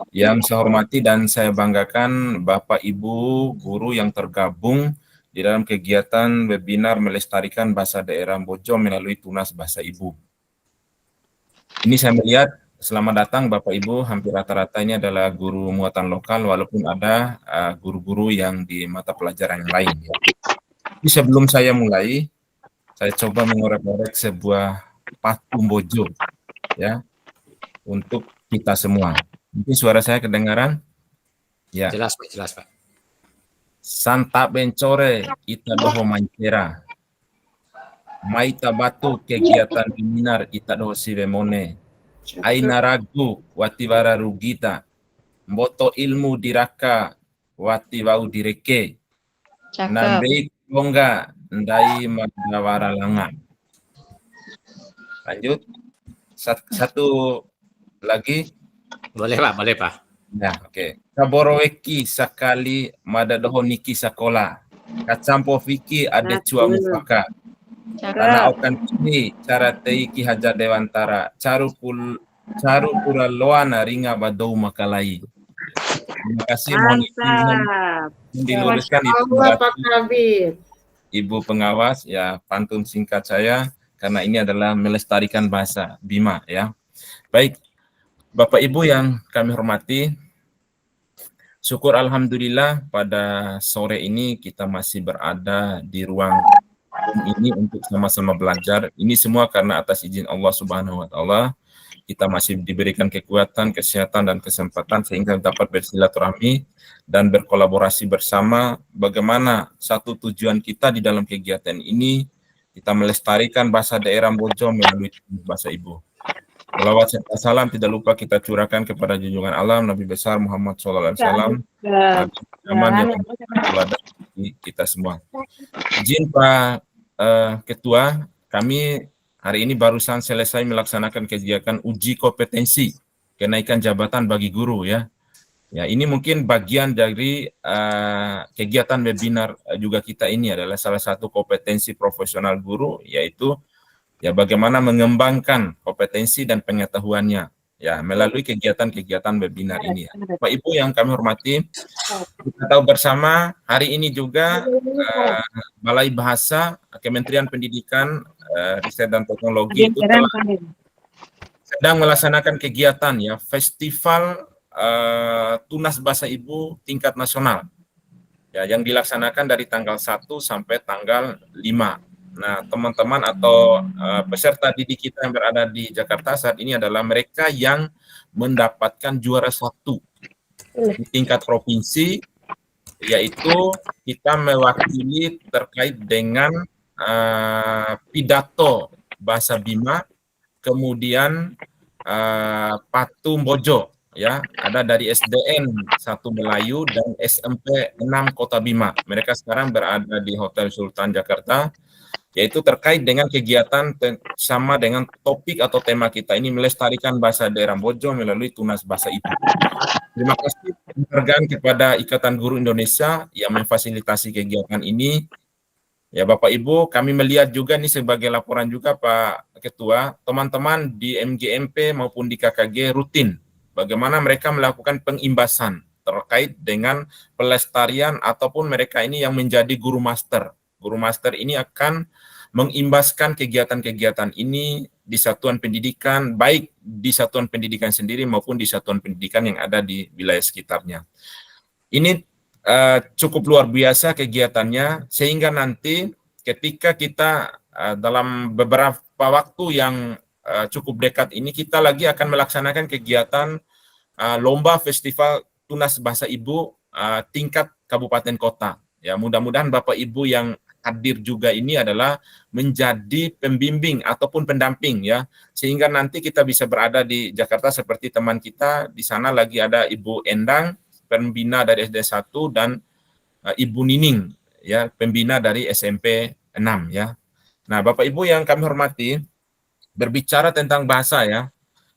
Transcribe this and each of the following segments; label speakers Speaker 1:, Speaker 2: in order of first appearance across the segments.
Speaker 1: Yang saya hormati dan saya banggakan Bapak Ibu guru yang tergabung di dalam kegiatan webinar melestarikan bahasa daerah Bojo melalui Tunas Bahasa Ibu. Ini saya melihat selamat datang Bapak Ibu, hampir rata-rata ini adalah guru muatan lokal walaupun ada guru-guru yang di mata pelajaran yang lain. Ya. Jadi sebelum saya mulai, saya coba mengorek-orek sebuah patung Bojo ya untuk kita semua. Mungkin suara saya kedengaran? Ya.
Speaker 2: Jelas Pak.
Speaker 1: Santa Bencore ita doho mancera. Maita batu kegiatan seminar ita doho sibemone. Aina ragu watiwara rugita. Mboto ilmu diraka watiwau direke. Nambei longga ndai madawara langa. Lanjut. Satu lagi.
Speaker 2: Boleh Pak.
Speaker 1: Ya, oke. Kaboroweki sakali madadoho niki sakola. Kacampo fiki ade cua mufaka. Tanah okan kini cara teiki haja dewantara. Caru pura loana ringa badou makalai. Terima kasih, mohon izin diluruskan Ibu pengawas ya, pantun singkat saya karena ini adalah melestarikan bahasa Bima ya. Baik, Bapak Ibu yang kami hormati, syukur alhamdulillah pada sore ini kita masih berada di ruang ini untuk sama-sama belajar. Ini semua karena atas izin Allah Subhanahu wa taala kita masih diberikan kekuatan, kesehatan dan kesempatan sehingga dapat bersilaturahmi dan berkolaborasi bersama bagaimana satu tujuan kita di dalam kegiatan ini kita melestarikan bahasa daerah Bojo melalui bahasa ibu. Selawat serta salam tidak lupa kita curahkan kepada junjungan Allah Nabi besar Muhammad SAW zaman yang kita semua. Izin Pak Ketua, kami hari ini barusan selesai melaksanakan kegiatan uji kompetensi kenaikan jabatan bagi guru ya. Ya, ini mungkin bagian dari kegiatan webinar juga kita ini adalah salah satu kompetensi profesional guru, yaitu ya bagaimana mengembangkan kompetensi dan pengetahuannya ya melalui kegiatan-kegiatan webinar ini. Bapak Ibu yang kami hormati, kita tahu bersama hari ini juga Balai Bahasa Kementerian Pendidikan, Riset dan Teknologi itu telah sedang melaksanakan kegiatan ya Festival Tunas Bahasa Ibu tingkat nasional ya yang dilaksanakan dari tanggal 1 sampai tanggal 5. Nah, teman-teman atau peserta didik kita yang berada di Jakarta saat ini adalah mereka yang mendapatkan juara 1 di tingkat provinsi, yaitu kita mewakili terkait dengan pidato bahasa Bima, kemudian patung Bojo ya, ada dari SDN 1 Melayu dan SMP 6 Kota Bima. Mereka sekarang berada di Hotel Sultan Jakarta, yaitu terkait dengan kegiatan sama dengan topik atau tema kita ini melestarikan bahasa daerah Bojo melalui Tunas Bahasa Ibu. Terima kasih penghargaan kepada Ikatan Guru Indonesia yang memfasilitasi kegiatan ini. Ya Bapak Ibu, kami melihat juga nih sebagai laporan juga Pak Ketua, teman-teman di MGMP maupun di KKG rutin bagaimana mereka melakukan pengimbasan terkait dengan pelestarian ataupun mereka ini yang menjadi guru master. Guru master ini akan mengimbaskan kegiatan-kegiatan ini di satuan pendidikan, baik di satuan pendidikan sendiri maupun di satuan pendidikan yang ada di wilayah sekitarnya. Ini cukup luar biasa kegiatannya, sehingga nanti ketika kita dalam beberapa waktu yang cukup dekat ini, kita lagi akan melaksanakan kegiatan lomba festival Tunas Bahasa Ibu tingkat kabupaten kota. Ya, mudah-mudahan Bapak Ibu yang hadir juga ini adalah menjadi pembimbing ataupun pendamping ya, sehingga nanti kita bisa berada di Jakarta seperti teman kita di sana lagi ada Ibu Endang, pembina dari SD 1 dan Ibu Nining ya, pembina dari SMP 6 ya. Nah, Bapak Ibu yang kami hormati, berbicara tentang bahasa ya.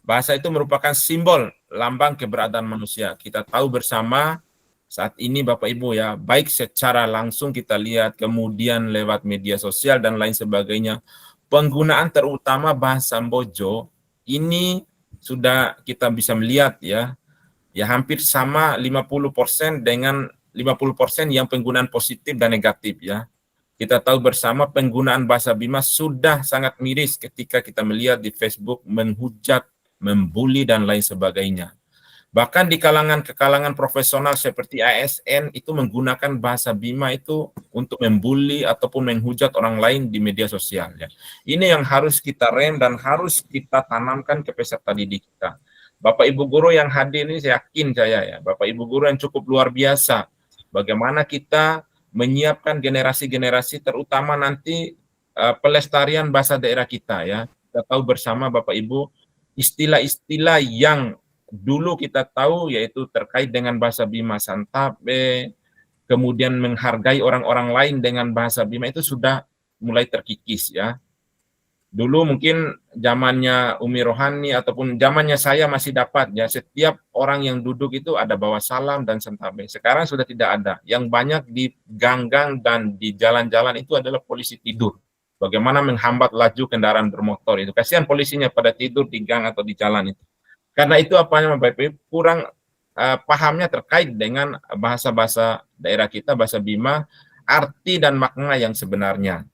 Speaker 1: Bahasa itu merupakan simbol lambang keberadaan manusia. Kita tahu bersama saat ini Bapak Ibu ya, baik secara langsung kita lihat, kemudian lewat media sosial dan lain sebagainya, penggunaan terutama bahasa Bojo ini sudah kita bisa melihat ya, ya hampir sama 50% dengan 50% yang penggunaan positif dan negatif ya. Kita tahu bersama penggunaan bahasa Bima sudah sangat miris ketika kita melihat di Facebook menghujat, membuli dan lain sebagainya. Bahkan di kalangan profesional seperti ASN itu menggunakan bahasa Bima itu untuk membuli ataupun menghujat orang lain di media sosial ya. Ini yang harus kita rem dan harus kita tanamkan ke peserta didik kita. Bapak Ibu guru yang hadir ini saya yakin saya ya, Bapak Ibu guru yang cukup luar biasa. Bagaimana kita menyiapkan generasi-generasi terutama nanti pelestarian bahasa daerah kita ya. Kita tahu bersama Bapak Ibu istilah-istilah yang dulu kita tahu yaitu terkait dengan bahasa Bima Santabe, kemudian menghargai orang-orang lain dengan bahasa Bima itu sudah mulai terkikis ya. Dulu mungkin zamannya Umi Rohani ataupun zamannya saya masih dapat ya, setiap orang yang duduk itu ada bawa salam dan santabe. Sekarang sudah tidak ada. Yang banyak di gang-gang dan di jalan-jalan itu adalah polisi tidur. Bagaimana menghambat laju kendaraan bermotor itu. Kasihan polisinya pada tidur di gang atau di jalan itu. Karena itu apanya Bapak Ibu kurang pahamnya terkait dengan bahasa-bahasa daerah kita, bahasa Bima, arti dan makna yang sebenarnya.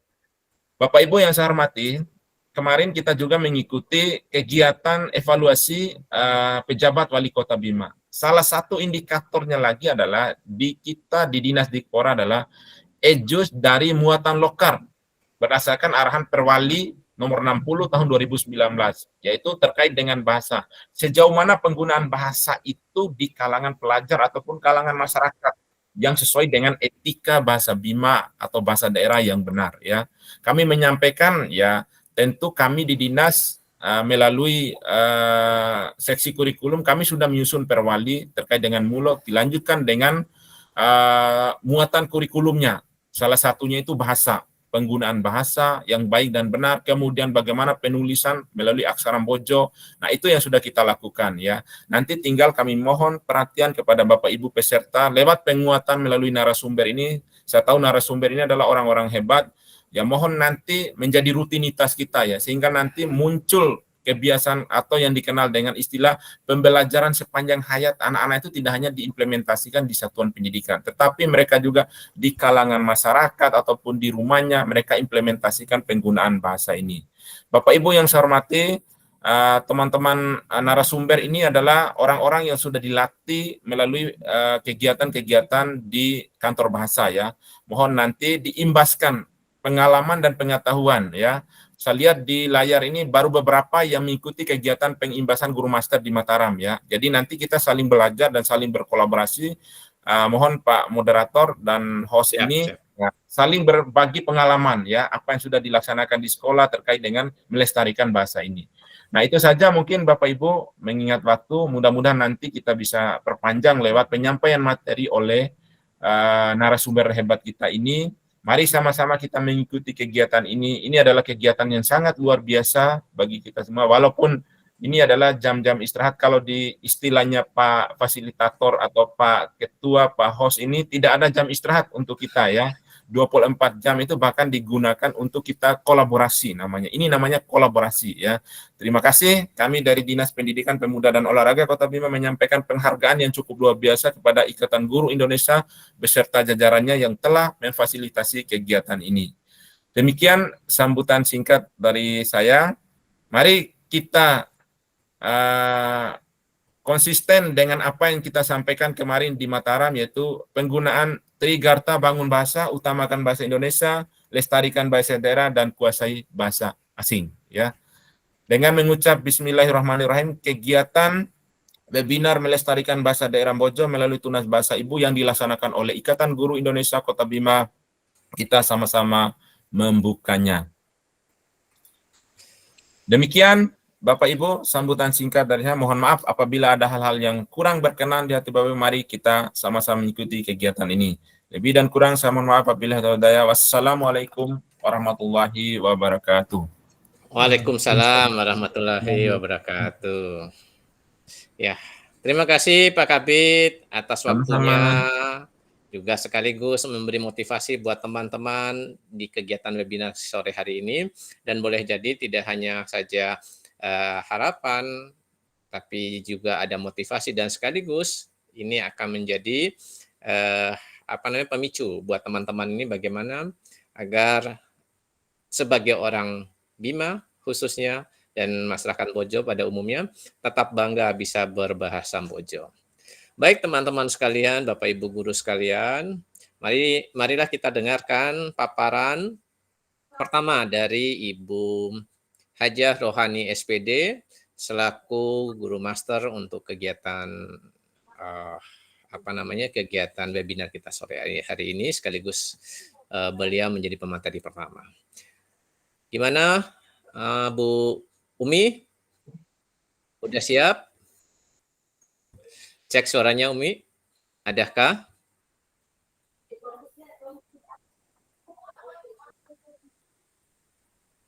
Speaker 1: Bapak Ibu yang saya hormati, kemarin kita juga mengikuti kegiatan evaluasi pejabat wali kota Bima. Salah satu indikatornya lagi adalah di kita di Dinas Dikpora adalah ejus dari muatan lokal berdasarkan arahan Perwali nomor 60 tahun 2019, yaitu terkait dengan bahasa. Sejauh mana penggunaan bahasa itu di kalangan pelajar ataupun kalangan masyarakat yang sesuai dengan etika bahasa Bima atau bahasa daerah yang benar ya. Kami menyampaikan ya tentu kami di dinas melalui seksi kurikulum kami sudah menyusun perwali terkait dengan mulok dilanjutkan dengan muatan kurikulumnya. Salah satunya itu bahasa, penggunaan bahasa yang baik dan benar, kemudian bagaimana penulisan melalui aksara bojo. Nah, itu yang sudah kita lakukan ya. Nanti tinggal kami mohon perhatian kepada Bapak Ibu peserta lewat penguatan melalui narasumber ini. Saya tahu narasumber ini adalah orang-orang hebat. Ya mohon nanti menjadi rutinitas kita ya, sehingga nanti muncul kebiasaan atau yang dikenal dengan istilah pembelajaran sepanjang hayat anak-anak itu tidak hanya diimplementasikan di satuan pendidikan, tetapi mereka juga di kalangan masyarakat ataupun di rumahnya mereka implementasikan penggunaan bahasa ini. Bapak Ibu yang saya hormati, teman-teman narasumber ini adalah orang-orang yang sudah dilatih melalui kegiatan-kegiatan di kantor bahasa ya. Mohon nanti diimbaskan pengalaman dan pengetahuan ya. Saya lihat di layar ini baru beberapa yang mengikuti kegiatan pengimbasan guru master di Mataram ya. Jadi nanti kita saling belajar dan saling berkolaborasi. Mohon Pak moderator dan host ini ya, saling berbagi pengalaman ya, apa yang sudah dilaksanakan di sekolah terkait dengan melestarikan bahasa ini. Nah itu saja mungkin Bapak Ibu mengingat waktu, mudah-mudahan nanti kita bisa perpanjang lewat penyampaian materi oleh narasumber hebat kita ini. Mari sama-sama kita mengikuti kegiatan ini. Ini adalah kegiatan yang sangat luar biasa bagi kita semua. Walaupun ini adalah jam-jam istirahat, kalau di istilahnya Pak Fasilitator atau Pak Ketua, Pak Host ini tidak ada jam istirahat untuk kita ya. 24 jam itu bahkan digunakan untuk kita kolaborasi namanya. Ini namanya kolaborasi ya. Terima kasih, kami dari Dinas Pendidikan Pemuda dan Olahraga Kota Bima menyampaikan penghargaan yang cukup luar biasa kepada Ikatan Guru Indonesia beserta jajarannya yang telah memfasilitasi kegiatan ini. Demikian sambutan singkat dari saya. Mari kita konsisten dengan apa yang kita sampaikan kemarin di Mataram, yaitu penggunaan Trigarta bangun bahasa, utamakan bahasa Indonesia, lestarikan bahasa daerah, dan kuasai bahasa asing. Ya, dengan mengucap Bismillahirrahmanirrahim, kegiatan webinar melestarikan bahasa daerah Bojo melalui Tunas Bahasa Ibu yang dilaksanakan oleh Ikatan Guru Indonesia Kota Bima, kita sama-sama membukanya. Demikian Bapak Ibu, sambutan singkat dari saya. Mohon maaf apabila ada hal-hal yang kurang berkenan di hati Bapak Ibu. Mari kita sama-sama mengikuti kegiatan ini. Lebih dan kurang saya mohon maaf apabila ada daya. Wassalamualaikum warahmatullahi wabarakatuh.
Speaker 2: Waalaikumsalam warahmatullahi wabarakatuh. Ya, terima kasih Pak Kabid atas waktunya. Juga sekaligus memberi motivasi buat teman-teman di kegiatan webinar sore hari ini. Dan boleh jadi tidak hanya saja harapan tapi juga ada motivasi dan sekaligus ini akan menjadi pemicu buat teman-teman ini bagaimana agar sebagai orang Bima khususnya dan masyarakat Bojo pada umumnya tetap bangga bisa berbahasa Bojo. Baik teman-teman sekalian, Bapak Ibu guru sekalian, marilah kita dengarkan paparan pertama dari Ibu Hajah Rohani SPD selaku guru master untuk kegiatan kegiatan webinar kita sore hari ini sekaligus beliau menjadi pemateri pertama. Gimana Bu Umi? Udah siap? Cek suaranya Umi. Adakah?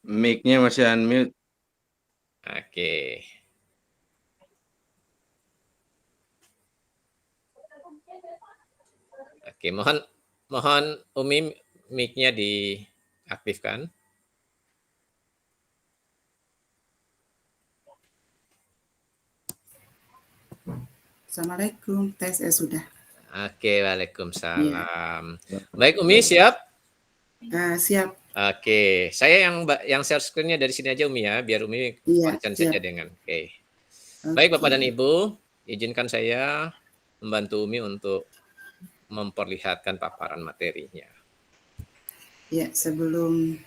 Speaker 3: Mic-nya masih unmute.
Speaker 2: Oke. Oke, mohon Umi mic-nya diaktifkan.
Speaker 4: Assalamualaikum, tes sudah.
Speaker 2: Oke, waalaikumsalam. Ya. Baik Umi, siap?
Speaker 4: Siap.
Speaker 2: Oke, saya yang share screen-nya dari sini aja Umi ya, biar Umi konsen saja dengan. Oke. Baik Bapak dan Ibu, izinkan saya membantu Umi untuk memperlihatkan paparan materinya.
Speaker 4: Ya, sebelum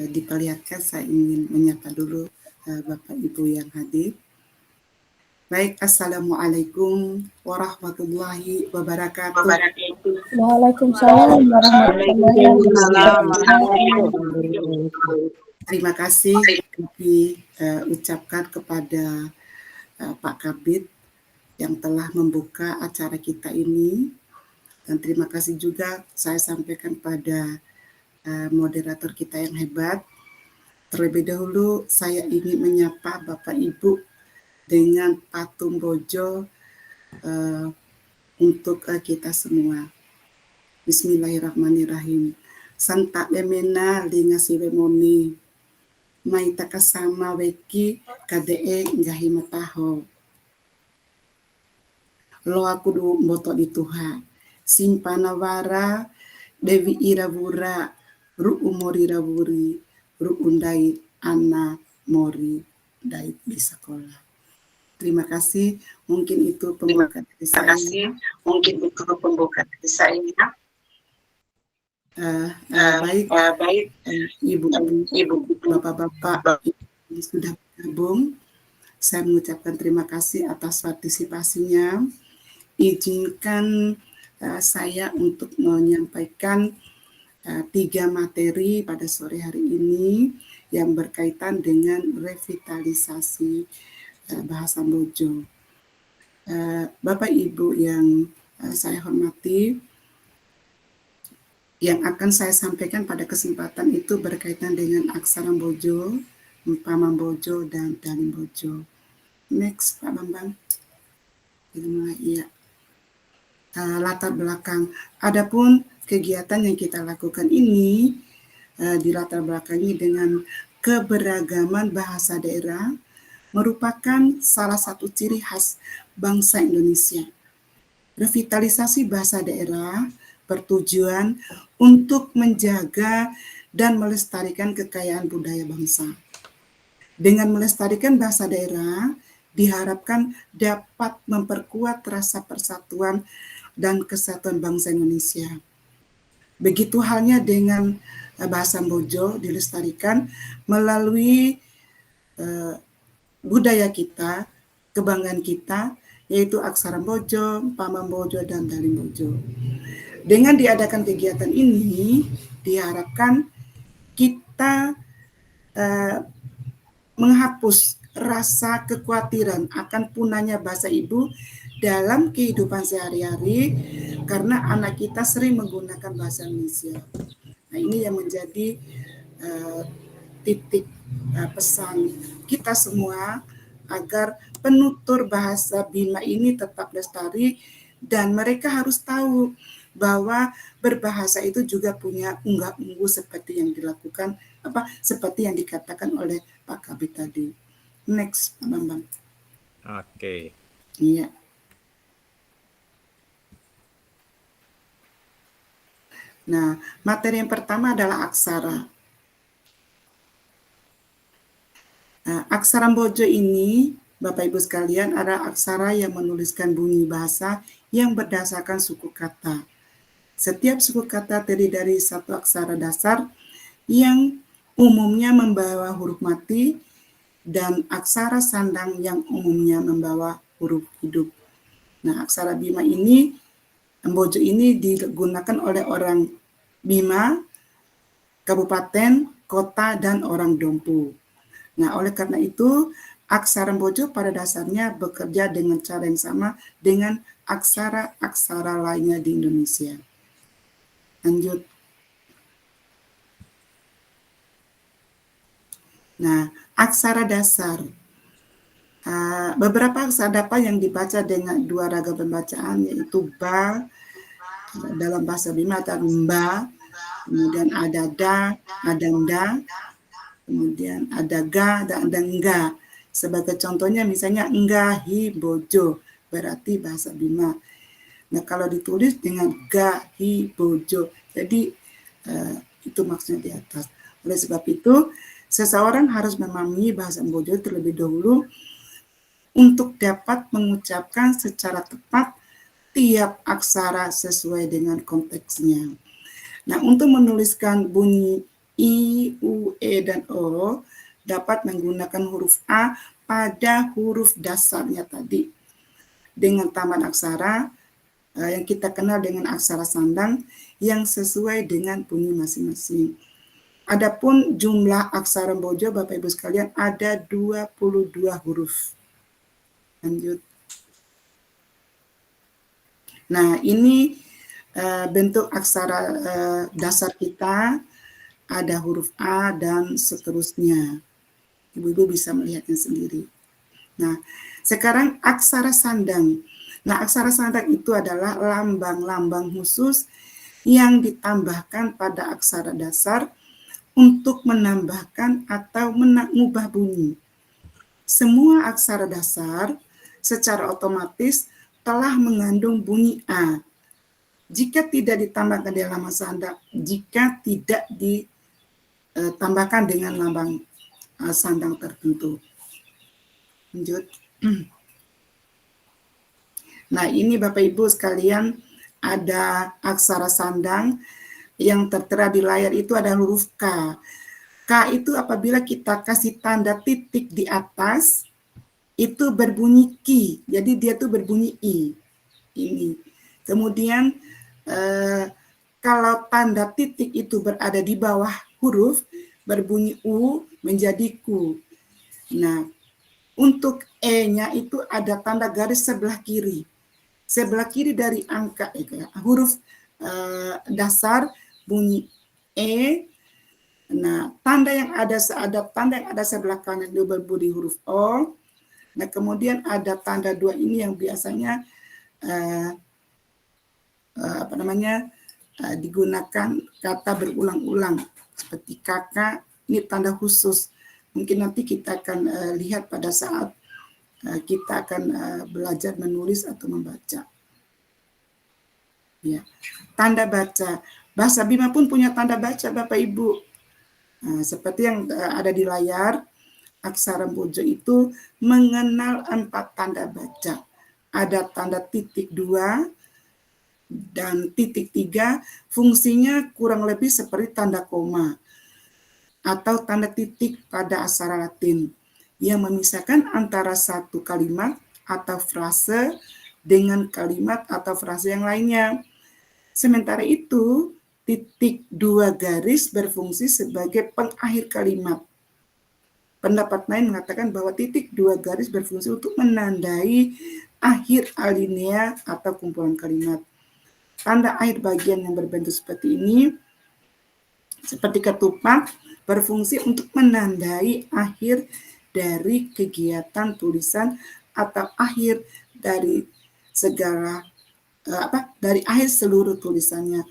Speaker 4: diperlihatkan saya ingin menyapa dulu Bapak Ibu yang hadir. Baik, Assalamualaikum warahmatullahi wabarakatuh.
Speaker 5: Waalaikumsalam warahmatullahi wabarakatuh.
Speaker 4: Terima kasih kami ucapkan kepada Pak Kabid yang telah membuka acara kita ini. Dan terima kasih juga saya sampaikan pada moderator kita yang hebat. Terlebih dahulu saya ingin menyapa Bapak Ibu dengan patung Bojo untuk kita semua. Bismillahirrahmanirrahim. Santa lemena linga siwemoni. Maita kasama weki KDE ngahi mataho. Lo aku du mboto di Tuha. Simpana wara Dewi Irawura ru umori rawuri ru undai ana mori dai di sekolah. Terima kasih. Mungkin itu pembuka dari saya. Baik, Ibu, Bapak-bapak yang sudah bergabung. Saya mengucapkan terima kasih atas partisipasinya. Izinkan saya untuk menyampaikan 3 materi pada sore hari ini yang berkaitan dengan revitalisasi bahasa Bojo. Bapak Ibu yang saya hormati, yang akan saya sampaikan pada kesempatan itu berkaitan dengan aksara Bojo, Pamam Bojo, dan Dalim Bojo. Next, Pak Bambang. Iya. Latar belakang. Adapun kegiatan yang kita lakukan ini dilatar belakangi dengan keberagaman bahasa daerah merupakan salah satu ciri khas bangsa Indonesia. Revitalisasi bahasa daerah bertujuan untuk menjaga dan melestarikan kekayaan budaya bangsa. Dengan melestarikan bahasa daerah, diharapkan dapat memperkuat rasa persatuan dan kesatuan bangsa Indonesia. Begitu halnya dengan bahasa Bojo dilestarikan melalui budaya kita, kebanggaan kita, yaitu aksara Bojo, Pamam Bojo, dan Dalim Bojo. Dengan diadakan kegiatan ini, diharapkan kita menghapus rasa kekhawatiran akan punahnya bahasa ibu dalam kehidupan sehari-hari karena anak kita sering menggunakan bahasa Indonesia. Nah, ini yang menjadi titik pesan kita semua agar penutur bahasa Bima ini tetap lestari dan mereka harus tahu bahwa berbahasa itu juga punya unggah-ungguh seperti yang dilakukan seperti yang dikatakan oleh Pak Kabid tadi. Next, Pak Bambang.
Speaker 2: Oke.
Speaker 4: Iya. Nah, materi yang pertama adalah aksara. Nah, aksara Bojo ini, Bapak Ibu sekalian, adalah aksara yang menuliskan bunyi bahasa yang berdasarkan suku kata. Setiap suku kata terdiri dari satu aksara dasar yang umumnya membawa huruf mati dan aksara sandang yang umumnya membawa huruf hidup. Nah, aksara Bima ini, Bojo ini digunakan oleh orang Bima, kabupaten, kota, dan orang Dompu. Nah, oleh karena itu, aksara Bojo pada dasarnya bekerja dengan cara yang sama dengan aksara-aksara lainnya di Indonesia. Lanjut. Nah, aksara dasar. Beberapa aksara dapat yang dibaca dengan dua ragam pembacaan, yaitu ba, dalam bahasa Bima ada mba, kemudian ada da, ada nda, kemudian ada ga, dan ada nga. Sebagai contohnya misalnya nggahi bojo, berarti bahasa Bima. Nah, kalau ditulis dengan gahi bojo, jadi itu maksudnya di atas. Oleh sebab itu, seseorang harus memahami bahasa Bojo terlebih dahulu untuk dapat mengucapkan secara tepat tiap aksara sesuai dengan konteksnya. Nah, untuk menuliskan bunyi I, U, E, dan O, dapat menggunakan huruf A pada huruf dasarnya tadi. Dengan tambahan aksara yang kita kenal dengan aksara sandang yang sesuai dengan bunyi masing-masing. Adapun jumlah aksara Bojo, Bapak Ibu sekalian, ada 22 huruf. Lanjut. Nah, ini bentuk aksara dasar kita, ada huruf A dan seterusnya. Ibu-ibu bisa melihatnya sendiri. Nah, sekarang aksara sandang. Nah, aksara sandang itu adalah lambang-lambang khusus yang ditambahkan pada aksara dasar untuk menambahkan atau mengubah bunyi. Semua aksara dasar secara otomatis telah mengandung bunyi A. Jika tidak ditambahkan di lambang sandang, jika tidak ditambahkan dengan lambang sandang tertentu. Lanjut. Nah, ini Bapak Ibu sekalian, ada aksara sandang yang tertera di layar itu ada huruf K. K itu apabila kita kasih tanda titik di atas, itu berbunyi ki. Jadi dia tuh berbunyi I. Ini. Kemudian kalau tanda titik itu berada di bawah huruf, berbunyi U menjadi ku. Nah, untuk E-nya itu ada tanda garis sebelah kiri. Sebelah kiri dari angka huruf dasar bunyi E. Nah, tanda yang ada sebelah kanan itu berbunyi huruf O. Nah, kemudian ada tanda dua ini yang biasanya digunakan kata berulang-ulang seperti kakak. Ini tanda khusus. Mungkin nanti kita akan lihat pada saat kita akan belajar menulis atau membaca. Ya, tanda baca. Bahasa Bima pun punya tanda baca, Bapak Ibu. Nah, seperti yang ada di layar, aksara Bojo itu mengenal 4 tanda baca. Ada tanda titik 2 dan titik 3, fungsinya kurang lebih seperti tanda koma atau tanda titik pada aksara Latin yang memisahkan antara satu kalimat atau frase dengan kalimat atau frase yang lainnya. Sementara itu, titik 2 garis berfungsi sebagai pengakhir kalimat. Pendapat lain mengatakan bahwa titik 2 garis berfungsi untuk menandai akhir alinea atau kumpulan kalimat. Tanda akhir bagian yang berbentuk seperti ini, seperti ketupat, berfungsi untuk menandai akhir dari kegiatan tulisan atau akhir dari segala dari akhir seluruh tulisannya.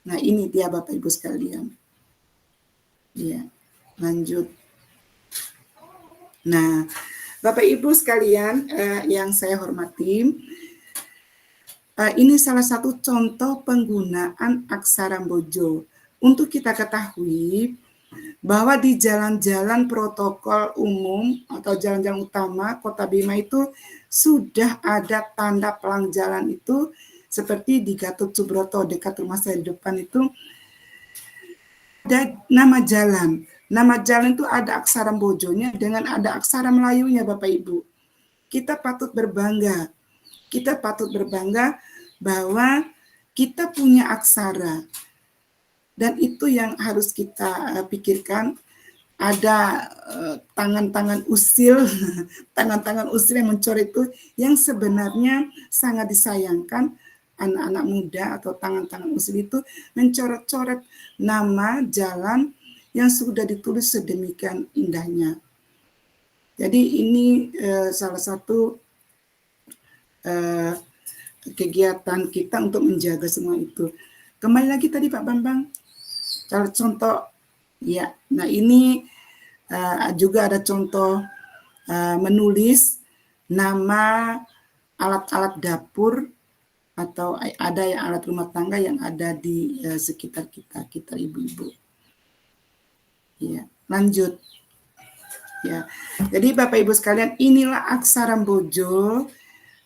Speaker 4: Nah, ini dia Bapak Ibu sekalian. Ya, lanjut. Nah, Bapak Ibu sekalian yang saya hormati, ini salah satu contoh penggunaan aksara Bojo. Untuk kita ketahui bahwa di jalan-jalan protokol umum atau jalan-jalan utama Kota Bima itu sudah ada tanda pelang jalan itu, seperti di Gatot Subroto dekat rumah saya di depan itu ada nama jalan. Nama jalan itu ada aksara Bojonya dengan ada aksara Melayunya, Bapak Ibu. Kita patut berbangga. Kita patut berbangga bahwa kita punya aksara. Dan itu yang harus kita pikirkan. Ada tangan-tangan usil, tangan-tangan usil yang mencoret itu yang sebenarnya sangat disayangkan. Anak-anak muda atau tangan-tangan usil itu mencoret-coret nama jalan yang sudah ditulis sedemikian indahnya. Jadi ini salah satu kegiatan kita untuk menjaga semua itu. Kembali lagi tadi Pak Bambang, contoh ya. Nah ini juga ada contoh menulis nama alat-alat dapur atau ada yang alat rumah tangga yang ada di sekitar kita ibu-ibu. Ya, lanjut. Ya. Jadi Bapak Ibu sekalian, inilah aksara Bojo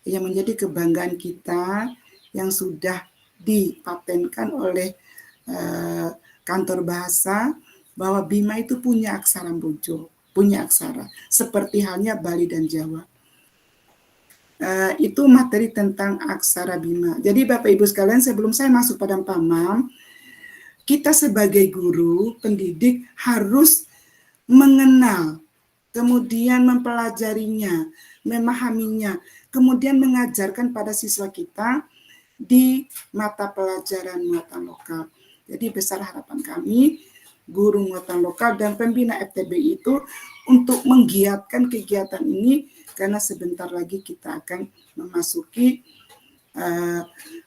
Speaker 4: yang menjadi kebanggaan kita yang sudah dipatenkan oleh kantor bahasa bahwa Bima itu punya aksara Bojo, punya aksara seperti halnya Bali dan Jawa. Itu materi tentang aksara Bima. Jadi Bapak Ibu sekalian, sebelum saya masuk pada Pamam, kita sebagai guru, pendidik harus mengenal, kemudian mempelajarinya, memahaminya, kemudian mengajarkan pada siswa kita di mata pelajaran muatan lokal. Jadi besar harapan kami, guru muatan lokal dan pembina FTBI itu untuk menggiatkan kegiatan ini, karena sebentar lagi kita akan memasuki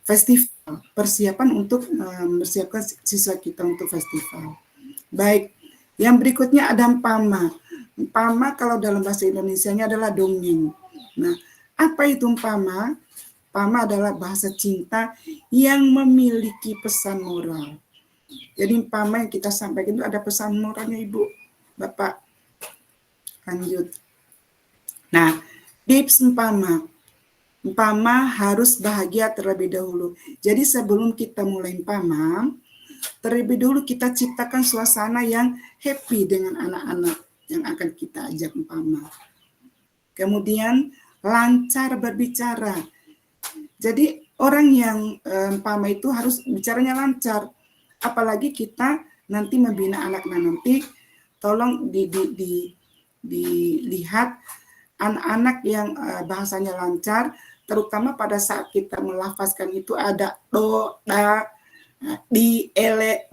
Speaker 4: festival, persiapan untuk mempersiapkan siswa kita untuk festival. Baik, yang berikutnya ada Mpama. Mpama kalau dalam bahasa Indonesianya adalah dongeng. Nah, apa itu Mpama? Mpama adalah bahasa cinta yang memiliki pesan moral. Jadi Mpama yang kita sampaikan itu ada pesan moralnya Ibu, Bapak. Lanjut. Nah, tips Mpama. Mpama harus bahagia terlebih dahulu. Jadi sebelum kita mulai Mpama, terlebih dahulu kita ciptakan suasana yang happy dengan anak-anak yang akan kita ajak Mpama. Kemudian lancar berbicara. Jadi orang yang Mpama itu harus bicaranya lancar. Apalagi kita nanti membina anak-anak nanti, tolong dilihat anak-anak yang bahasanya lancar, terutama pada saat kita melafazkan itu ada do, da, di, ele.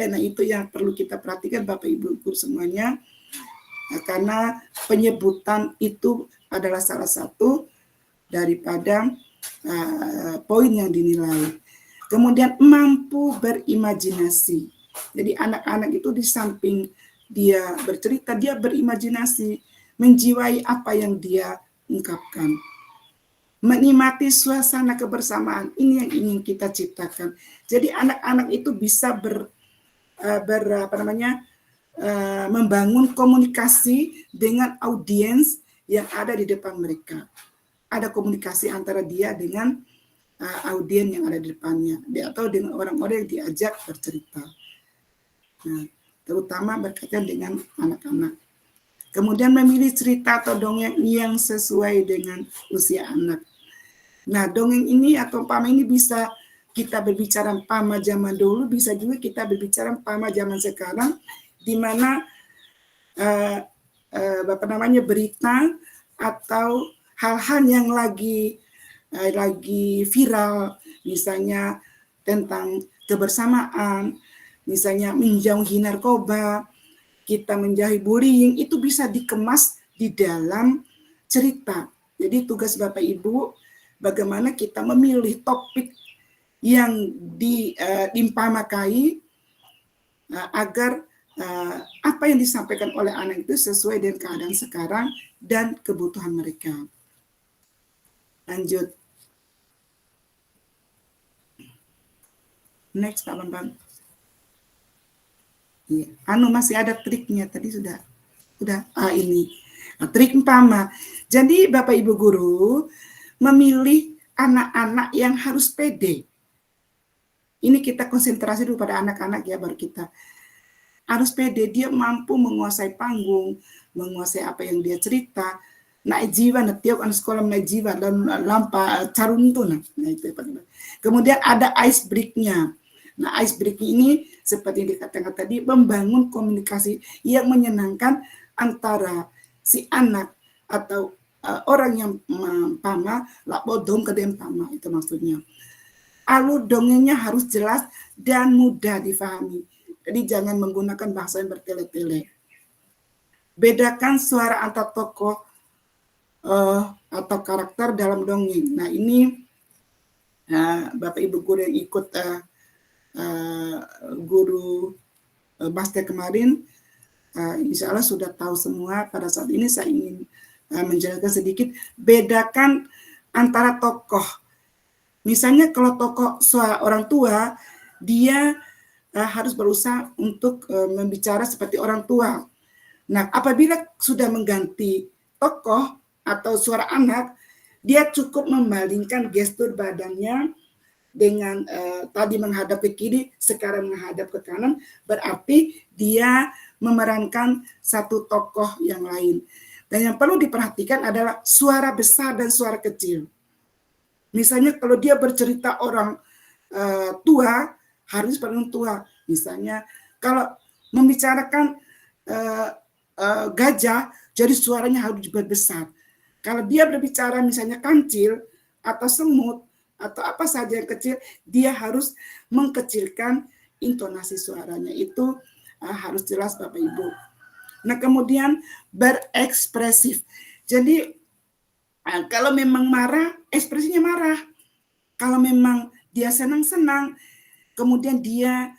Speaker 4: Nah itu yang perlu kita perhatikan Bapak Ibu guru semuanya, karena penyebutan itu adalah salah satu daripada poin yang dinilai. Kemudian mampu berimajinasi. Jadi anak-anak itu di samping dia bercerita, dia berimajinasi, menjiwai apa yang dia ungkapkan. Menikmati suasana kebersamaan, ini yang ingin kita ciptakan. Jadi anak-anak itu bisa membangun komunikasi dengan audiens yang ada di depan mereka. Ada komunikasi antara dia dengan audiens yang ada di depannya, atau dengan orang-orang yang diajak bercerita. Nah, terutama berkaitan dengan anak-anak. Kemudian memilih cerita atau dongeng yang sesuai dengan usia anak. Nah, dongeng ini atau Mpama ini bisa kita berbicara Mpama zaman dulu, bisa juga kita berbicara Mpama zaman sekarang, di mana berita atau hal-hal yang lagi viral, misalnya tentang kebersamaan, misalnya menjauhi narkoba, kita menjauhi bullying, itu bisa dikemas di dalam cerita. Jadi tugas Bapak Ibu, bagaimana kita memilih topik yang dimpamakai agar apa yang disampaikan oleh anak itu sesuai dengan keadaan sekarang dan kebutuhan mereka. Lanjut. Next, Pak Bambang. Iya. Masih ada triknya tadi sudah. Ini. Nah, trik umpama. Jadi Bapak Ibu guru memilih anak-anak yang harus pede. Ini kita konsentrasi dulu pada anak-anak ya, baru kita harus pede. Dia mampu menguasai panggung, menguasai apa yang dia cerita. Naik jiwa, tiap anak sekolah naik jiwa dan lampa carun itu. Nah itu. Kemudian ada ice break-nya. Nah, ice break ini seperti yang dikatakan tadi, membangun komunikasi yang menyenangkan antara si anak atau orang yang pama, lapo dong ke dem pama, itu maksudnya. Alur dongengnya harus jelas dan mudah difahami. Jadi jangan menggunakan bahasa yang bertele-tele. Bedakan suara antar tokoh atau karakter dalam dongeng. Nah ini Bapak Ibu guru yang ikut guru Baste kemarin, insya Allah sudah tahu semua. Pada saat ini saya ingin menjelaskan sedikit, bedakan antara tokoh. Misalnya kalau tokoh orang tua, dia harus berusaha untuk membicara seperti orang tua. Nah, apabila sudah mengganti tokoh atau suara anak, dia cukup memalingkan gestur badannya dengan tadi menghadap ke kiri, sekarang menghadap ke kanan, berarti dia memerankan satu tokoh yang lain. Dan yang perlu diperhatikan adalah suara besar dan suara kecil. Misalnya kalau dia bercerita orang tua, harus orang tua. Misalnya kalau membicarakan gajah, jadi suaranya harus besar. Kalau dia berbicara misalnya kancil atau semut, atau apa saja yang kecil, dia harus mengkecilkan intonasi suaranya. Itu harus jelas Bapak Ibu. Nah kemudian berekspresif. Jadi kalau memang marah, ekspresinya marah. Kalau memang dia senang-senang, kemudian dia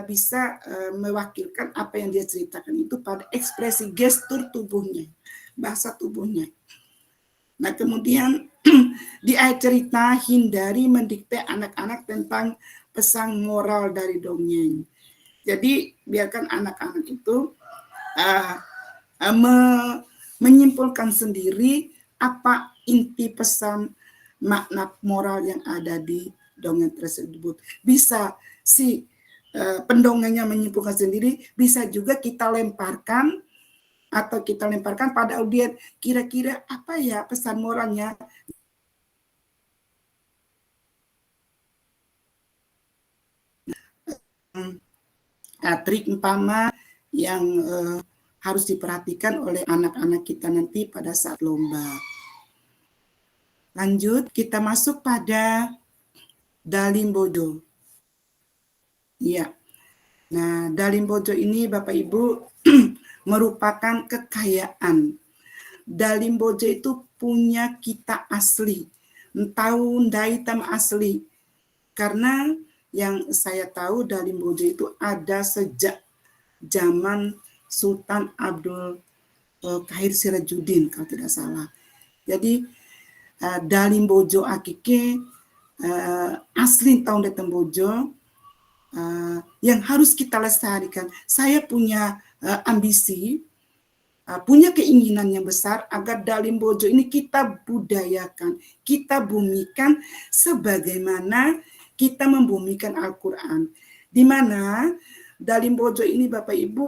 Speaker 4: bisa mewakilkan apa yang dia ceritakan itu pada ekspresi gestur tubuhnya, bahasa tubuhnya. Nah kemudian di akhir cerita hindari mendikte anak-anak tentang pesan moral dari dongeng. Jadi biarkan anak-anak itu menyimpulkan sendiri apa inti pesan makna moral yang ada di dongeng tersebut. Bisa si pendongengnya menyimpulkan sendiri, bisa juga kita lemparkan pada audiens, kira-kira apa ya pesan moralnya. Trik umpama yang harus diperhatikan oleh anak-anak kita nanti pada saat lomba. Lanjut, kita masuk pada Dalim Bojo. Iya. Nah, Dalim Bojo ini Bapak Ibu merupakan kekayaan. Dalim Bojo itu punya kita asli. Tahun daitam asli. Karena yang saya tahu Dalim Bojo itu ada sejak zaman Sultan Abdul Kahir Sirajuddin kalau tidak salah. Jadi Dalim Bojo Akike asli tahun daitam Bojo yang harus kita lestarikan. Saya punya ambisi, punya keinginan yang besar agar Dalim Bojo ini kita budayakan, kita bumikan sebagaimana kita membumikan Al-Quran. Di mana Dalim Bojo ini Bapak Ibu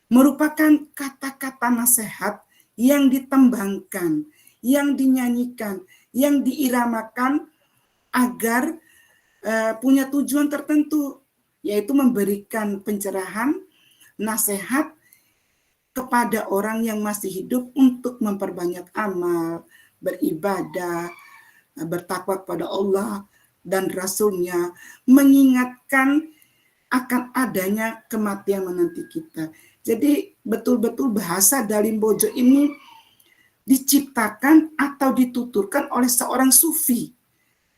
Speaker 4: merupakan kata-kata nasihat yang ditembangkan, yang dinyanyikan, yang diiramakan agar punya tujuan tertentu, yaitu memberikan pencerahan, nasihat kepada orang yang masih hidup untuk memperbanyak amal, beribadah, bertakwa kepada Allah dan Rasul-Nya, mengingatkan akan adanya kematian menanti kita. Jadi betul-betul bahasa Dalim Bojo ini diciptakan atau dituturkan oleh seorang sufi,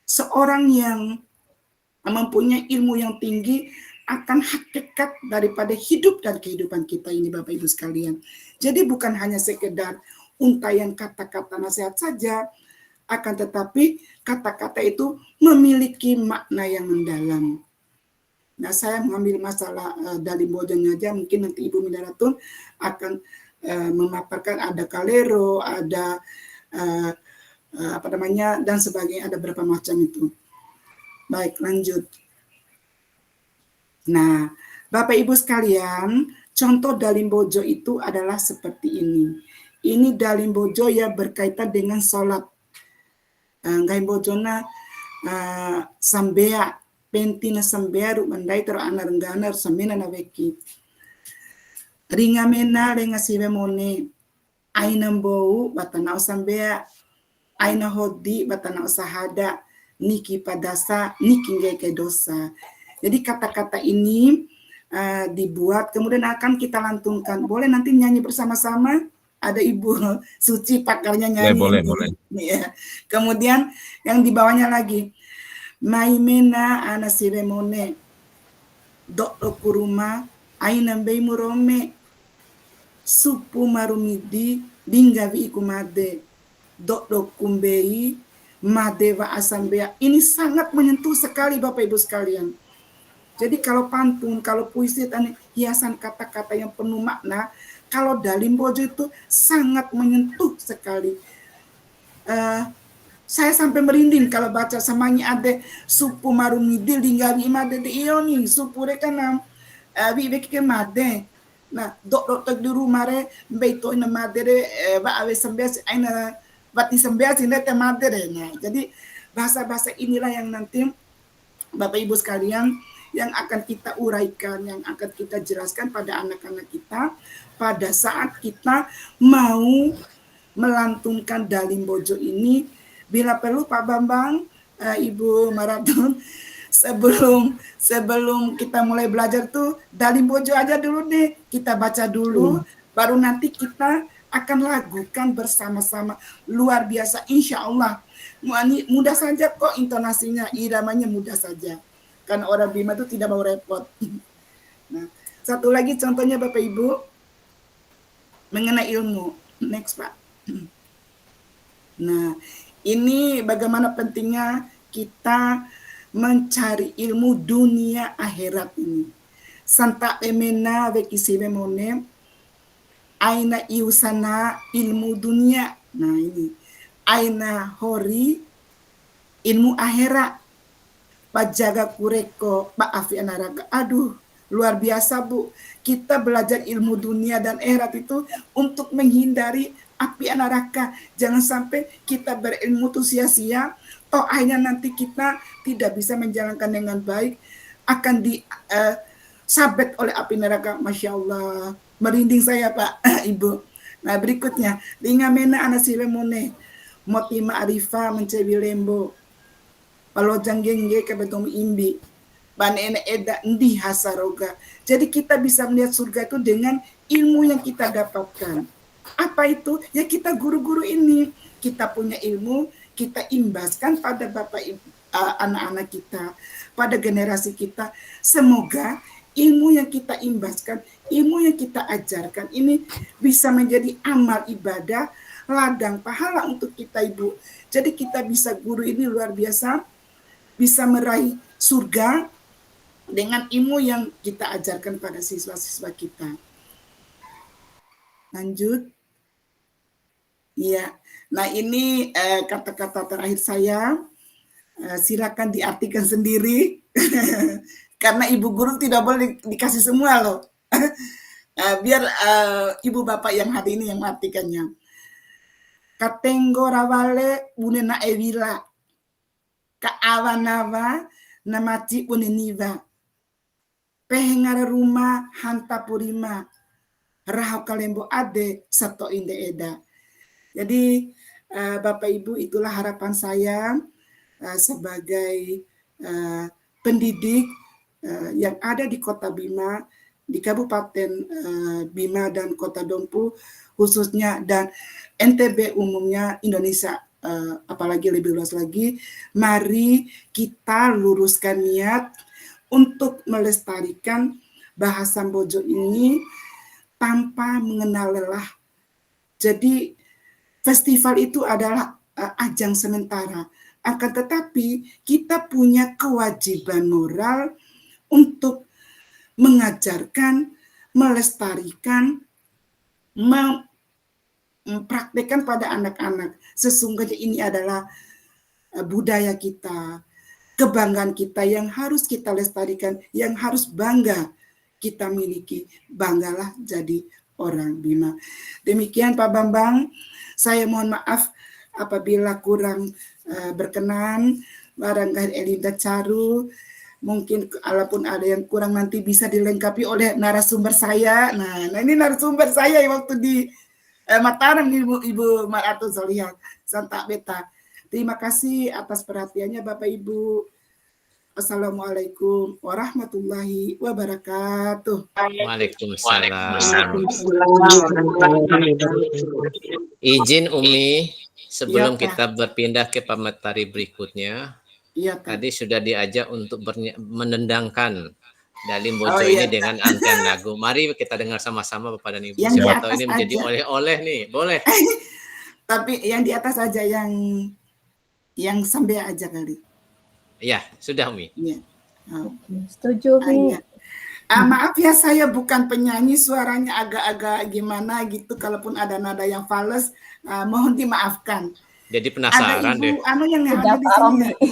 Speaker 4: seorang yang mempunyai ilmu yang tinggi akan hakikat daripada hidup dan kehidupan kita ini, Bapak Ibu sekalian. Jadi bukan hanya sekedar untayan kata-kata nasihat saja, akan tetapi kata-kata itu memiliki makna yang mendalam. Nah, saya mengambil masalah Dalim Bojonya aja, mungkin nanti Ibu Midaratun akan memaparkan ada kalero, ada dan sebagainya, ada berapa macam itu. Baik, lanjut. Nah, Bapak Ibu sekalian, contoh Dalim Bojo itu adalah seperti ini. Ini Dalim Bojo yang berkaitan dengan sholat. Gaim bojona sambea pentina sambea mandai tero anar nganar samina na weki. Ringa mena renga siwe mone aina mbou batana sambea aina hodi batana sahada niki padasa niki ngeke dosa. Jadi kata-kata ini dibuat kemudian akan kita lantunkan. Boleh nanti nyanyi bersama-sama. Ada Ibu Suci pakarnya nyanyi.
Speaker 1: Boleh.
Speaker 4: Ya. Kemudian yang di bawahnya lagi. Maimena ana siremone. Dok kuruma aina mbei murome. Supu marumidi binggawi ikumade. Dok kumbei madewa asambea. Ini sangat menyentuh sekali Bapak Ibu sekalian. Jadi kalau pantun, kalau puisi dan hiasan kata-kata yang penuh makna, kalau Dalim Bojo itu sangat menyentuh sekali. Saya sampai merinding kalau baca samanya ada supu marumidil hingga imade de ioni supu rekanam ke made. Nah, dok di rumah re beito ina made re ba awe sembias aina bati sembias ina te made re. Nah, jadi bahasa-bahasa inilah yang nanti Bapak Ibu sekalian yang akan kita uraikan, yang akan kita jelaskan pada anak-anak kita pada saat kita mau melantunkan Dalim Bojo ini. Bila perlu Pak Bambang, Ibu Maratun, sebelum kita mulai belajar tuh Dalim Bojo aja dulu deh, kita baca dulu, baru nanti kita akan lakukan bersama-sama. Luar biasa, insya Allah. Mudah saja kok intonasinya, iramanya mudah saja. Karena orang Bima itu tidak mau repot. Nah, satu lagi contohnya Bapak Ibu, mengenai ilmu. Next Pak. Nah, ini bagaimana pentingnya kita mencari ilmu dunia akhirat ini. Santa emena vekisive mone aina iusana ilmu dunia. Nah ini aina hori ilmu akhirat. Pajaga kureko Pak Afi Anaraga. Aduh, luar biasa Bu. Kita belajar ilmu dunia dan akhirat itu untuk menghindari api neraka. Jangan sampai kita berilmu itu sia-sia. Toh akhirnya nanti kita tidak bisa menjalankan dengan baik. Akan disabet oleh api neraka. Masya Allah. Merinding saya Pak, Ibu. Nah berikutnya. Lingamena anasilemone. Motima arifa mencebi lembo. Palojang gengge kebetum imbi. Banene eda ndi hasaroga. Jadi kita bisa melihat surga itu dengan ilmu yang kita dapatkan. Apa itu? Ya kita guru-guru ini. Kita punya ilmu, kita imbaskan pada anak-anak kita, pada generasi kita. Semoga ilmu yang kita imbaskan, ilmu yang kita ajarkan ini bisa menjadi amal ibadah, ladang pahala untuk kita Ibu. Jadi kita bisa guru ini luar biasa, bisa meraih surga dengan ilmu yang kita ajarkan pada siswa-siswa kita. Lanjut. Iya. Nah ini kata-kata terakhir saya. Silakan diartikan sendiri. Karena ibu guru tidak boleh dikasih semua loh. Biar ibu bapak yang hari ini yang mengartikannya. Katengo rawale bunena ewila. Kaawanava namaci uneniva. Pehengara rumah hanta purima. Rahau kalembo ade sato inde eda. Jadi Bapak Ibu itulah harapan saya sebagai pendidik yang ada di Kota Bima, di Kabupaten Bima dan Kota Dompu khususnya dan NTB umumnya Indonesia apalagi lebih luas lagi. Mari kita luruskan niat untuk melestarikan bahasa Bojo ini tanpa mengenal lelah. Jadi festival itu adalah ajang sementara. Akan tetapi kita punya kewajiban moral untuk mengajarkan, melestarikan, mempraktekkan pada anak-anak. Sesungguhnya ini adalah budaya kita, kebanggaan kita yang harus kita lestarikan, yang harus bangga kita miliki. Banggalah jadi orang Bima. Demikian Pak Bambang, saya mohon maaf apabila kurang berkenan. Barangkali Elinda Caru, mungkin kalaupun ada yang kurang nanti bisa dilengkapi oleh narasumber saya. Nah ini narasumber saya waktu di Mataram, Ibu Maratul Solihat Santa Beta. Terima kasih atas perhatiannya Bapak Ibu. Assalamualaikum warahmatullahi wabarakatuh.
Speaker 2: Waalaikumsalam. Izin Umi, sebelum
Speaker 4: Iya,
Speaker 2: kita berpindah ke pemateri berikutnya,
Speaker 4: Iya, Kak.
Speaker 2: tadi sudah diajak untuk menendangkan Dalim Bojo
Speaker 4: Oh, iya,
Speaker 2: ini dengan anten lagu. Mari kita dengar sama-sama Bapak dan Ibu.
Speaker 4: Yang di
Speaker 2: Siapa
Speaker 4: atas
Speaker 2: tahu ini menjadi
Speaker 4: aja.
Speaker 2: oleh-oleh nih, boleh.
Speaker 4: Tapi yang di atas aja, yang sampai aja kali.
Speaker 2: Iya, sudah Umi.
Speaker 4: Iya. Oh.
Speaker 5: Setuju, Mi.
Speaker 4: Iya. Maaf ya, saya bukan penyanyi, suaranya agak-agak gimana gitu. Kalaupun ada nada yang fals, mohon dimaafkan.
Speaker 2: Jadi
Speaker 4: Ada
Speaker 2: penasaran deh.
Speaker 4: Ibu Anu yang
Speaker 5: Sudah,
Speaker 4: hadir di
Speaker 5: Pak
Speaker 4: sini,
Speaker 5: Romi.
Speaker 4: ya. Ibu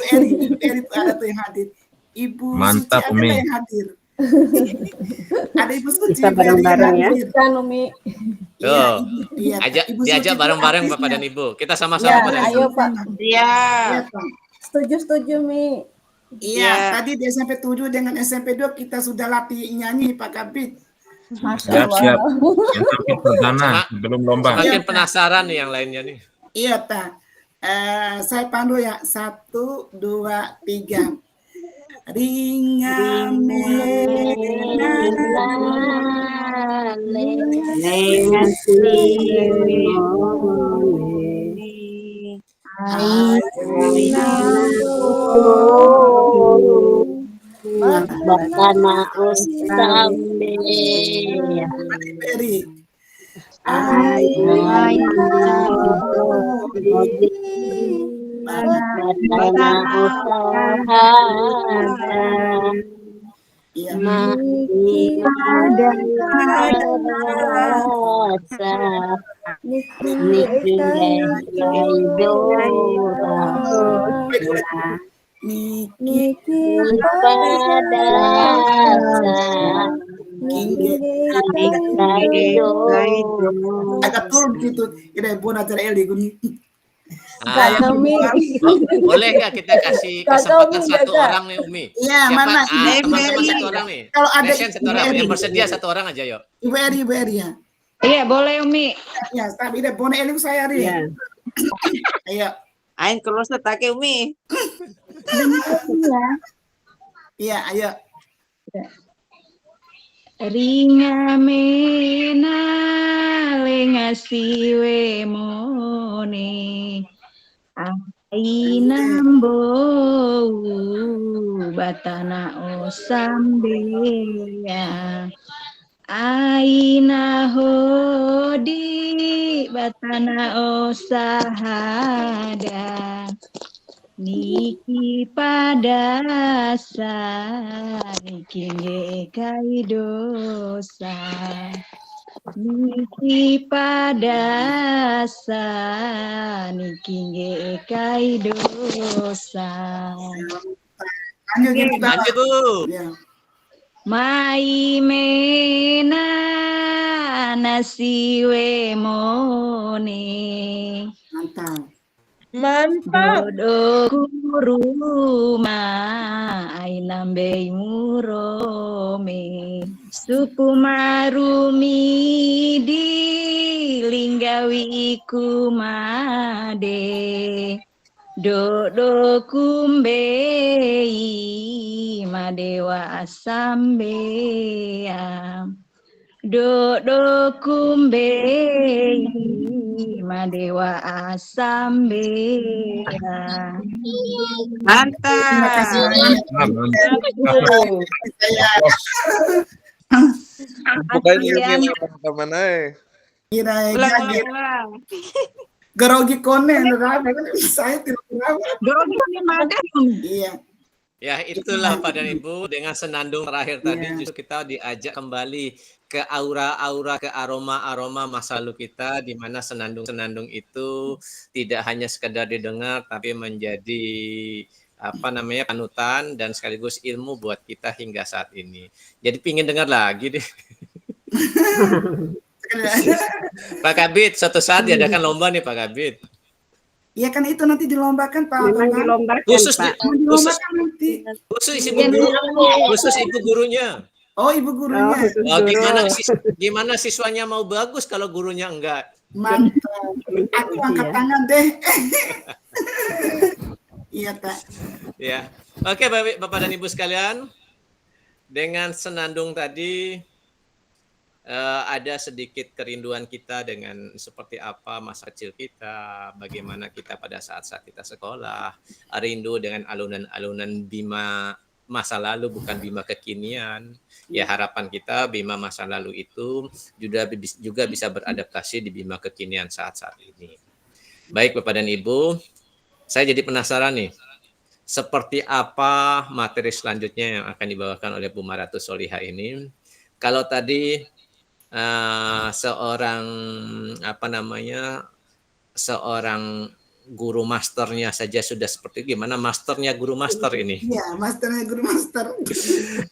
Speaker 4: Eri tuh ada tuh yang hadir. Ibu
Speaker 1: Mantap,
Speaker 4: Suci ada
Speaker 1: Umi.
Speaker 4: yang hadir. Ada Ibu Suci,
Speaker 3: Kita
Speaker 4: Ibu Eri yang
Speaker 3: bareng-bareng ya.
Speaker 4: hadir.
Speaker 5: Kan, Umi.
Speaker 4: Iya,
Speaker 2: Oh,
Speaker 4: iya, Ibu
Speaker 2: diajak
Speaker 4: Suci tuh
Speaker 2: bareng-bareng Bapak
Speaker 4: artisnya.
Speaker 2: dan Ibu. Kita
Speaker 4: Iya,
Speaker 2: sama-sama Bapak dan Ibu.
Speaker 5: Ayo, Pak.
Speaker 4: Iya, Pak.
Speaker 5: Setuju, Mi.
Speaker 4: Iya, tadi di SMP 7 dengan SMP 2 kita sudah latih nyanyi Pak Kabit.
Speaker 5: Masya
Speaker 1: Siap.
Speaker 5: Allah.
Speaker 1: Yang tampil perdana sebelum lomba.
Speaker 2: Semakin
Speaker 4: Iya,
Speaker 2: penasaran nih yang lainnya nih.
Speaker 4: Iya, Ta. Saya pandu ya. 1, 2, 3.
Speaker 6: Batana Osambe
Speaker 4: Beri.
Speaker 6: Batana Usaha
Speaker 4: Iya.
Speaker 6: Mati ada rasa Niki
Speaker 4: Niki
Speaker 6: pada
Speaker 4: agak turun gitu. Ini buat acara Eli gini.
Speaker 5: Kakak Mi.
Speaker 2: Boleh nggak kita kasih
Speaker 5: Kakak
Speaker 2: kesempatan
Speaker 5: Umi,
Speaker 2: satu
Speaker 5: Kakak.
Speaker 2: orang nih Umi?
Speaker 4: Iya,
Speaker 2: Siapa?
Speaker 4: mana?
Speaker 2: Teman-teman satu orang nih.
Speaker 4: Kalau ada
Speaker 2: Nation satu orang. Yang bersedia satu orang aja yuk.
Speaker 4: Ibu Eri ya.
Speaker 7: Iya, boleh Umi.
Speaker 4: Ya, tapi dia boneka Eli saya Eri.
Speaker 3: Iya.
Speaker 4: Ayo.
Speaker 3: Ain kalau setake Umi.
Speaker 4: Iya, ayo.
Speaker 7: Ringa mena lenga siwe mone ainambo batana osambeya aina hodi batana osahada Niki padasa niki kaidosa Niki padasa niki kaidosa
Speaker 4: Lanjut kita.
Speaker 2: Lanjut Bu.
Speaker 4: Ya.
Speaker 7: Mai mena nasiwe mone
Speaker 4: Mantap.
Speaker 7: Dodo kuruma ainambe murome supu marumi di linggawi kumade dodo kumbei madewa asambea dodo kumbei Madewa Asambea.
Speaker 4: Terima
Speaker 3: Mantap.
Speaker 4: kasih
Speaker 1: Mantap.
Speaker 4: saya
Speaker 8: Bukan ilmu
Speaker 7: Sekian.
Speaker 8: yang teman-teman
Speaker 4: kira
Speaker 3: Ulang.
Speaker 4: gerogi konen, saya tidak tahu.
Speaker 7: Grogi kami makan.
Speaker 4: Iya.
Speaker 2: Ya, itulah Bapak dan Ibu, dengan senandung terakhir tadi
Speaker 4: Iya.
Speaker 2: justru kita diajak kembali ke aura-aura, ke aroma-aroma masa lalu kita, di mana senandung-senandung itu tidak hanya sekedar didengar, tapi menjadi panutan dan sekaligus ilmu buat kita hingga saat ini. Jadi pingin dengar lagi deh. Pak Kabit, suatu saat diadakan lomba nih Pak Kabit.
Speaker 4: Iya kan itu nanti dilombakan Pak.
Speaker 5: Memang
Speaker 4: Bambang.
Speaker 5: dilombakan,
Speaker 2: Khusus
Speaker 5: Pak.
Speaker 4: Dilombakan nanti.
Speaker 2: Khusus ibu gurunya.
Speaker 4: Oh, ibu gurunya.
Speaker 5: khusus
Speaker 2: Oh,
Speaker 5: guru.
Speaker 2: gimana siswanya mau bagus kalau gurunya enggak?
Speaker 4: Mantap. Aku angkat
Speaker 5: Iya.
Speaker 4: tangan deh. Iya, Pak.
Speaker 2: Ya. Oke, Bapak dan Ibu sekalian, dengan senandung tadi ada sedikit kerinduan kita dengan seperti apa masa kecil kita, bagaimana kita pada saat-saat kita sekolah, rindu dengan alunan-alunan Bima masa lalu bukan Bima kekinian. Ya, harapan kita Bima masa lalu itu juga bisa beradaptasi di Bima kekinian saat-saat ini. Baik Bapak dan Ibu, saya jadi penasaran nih, seperti apa materi selanjutnya yang akan dibawakan oleh Bu Maratus Solihah ini. Kalau tadi seorang guru masternya saja sudah seperti gimana masternya guru master ini.
Speaker 4: Iya, masternya guru master.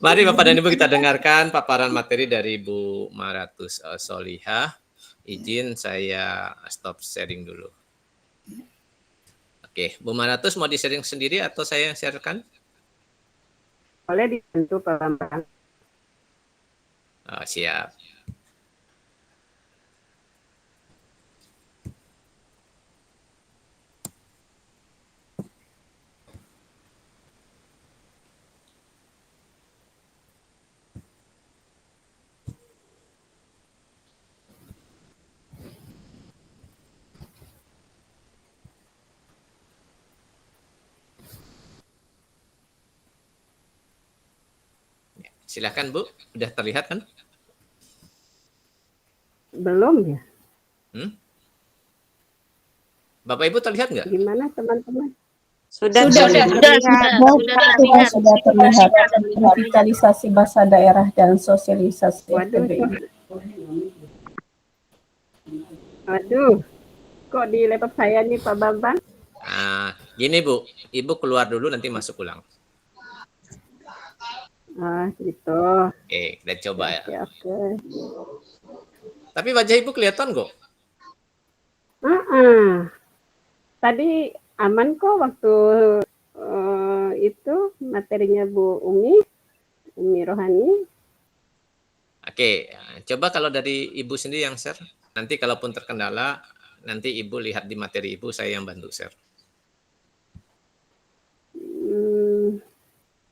Speaker 2: Mari Bapak dan Ibu kita dengarkan paparan materi dari Bu Maratus Solihah. Izin saya stop sharing dulu. Oke, Bu Maratus mau di-sharing sendiri atau saya yang sharekan?
Speaker 5: Boleh dibantu Pak Bambang.
Speaker 2: Oh, siap. Silakan Bu, udah terlihat kan?
Speaker 5: Belum ya?
Speaker 2: Bapak Ibu terlihat nggak?
Speaker 5: Gimana teman-teman?
Speaker 3: Sudah
Speaker 6: terlihat.
Speaker 5: Sudah terlihat. Revitalisasi bahasa daerah dan sosialisasi Waduh, FTBI.
Speaker 9: Waduh, kok di laptop saya nih Pak Bambang?
Speaker 2: Nah, gini Bu, Ibu keluar dulu nanti masuk ulang.
Speaker 9: Ah, gitu.
Speaker 2: Oke, kita coba ya.
Speaker 9: Oke, oke.
Speaker 2: Tapi wajah Ibu kelihatan kok.
Speaker 9: Tadi aman kok waktu itu materinya Bu Umi Rohani.
Speaker 2: Oke, coba kalau dari Ibu sendiri yang share. Nanti kalaupun terkendala, nanti Ibu lihat di materi Ibu, saya yang bantu share.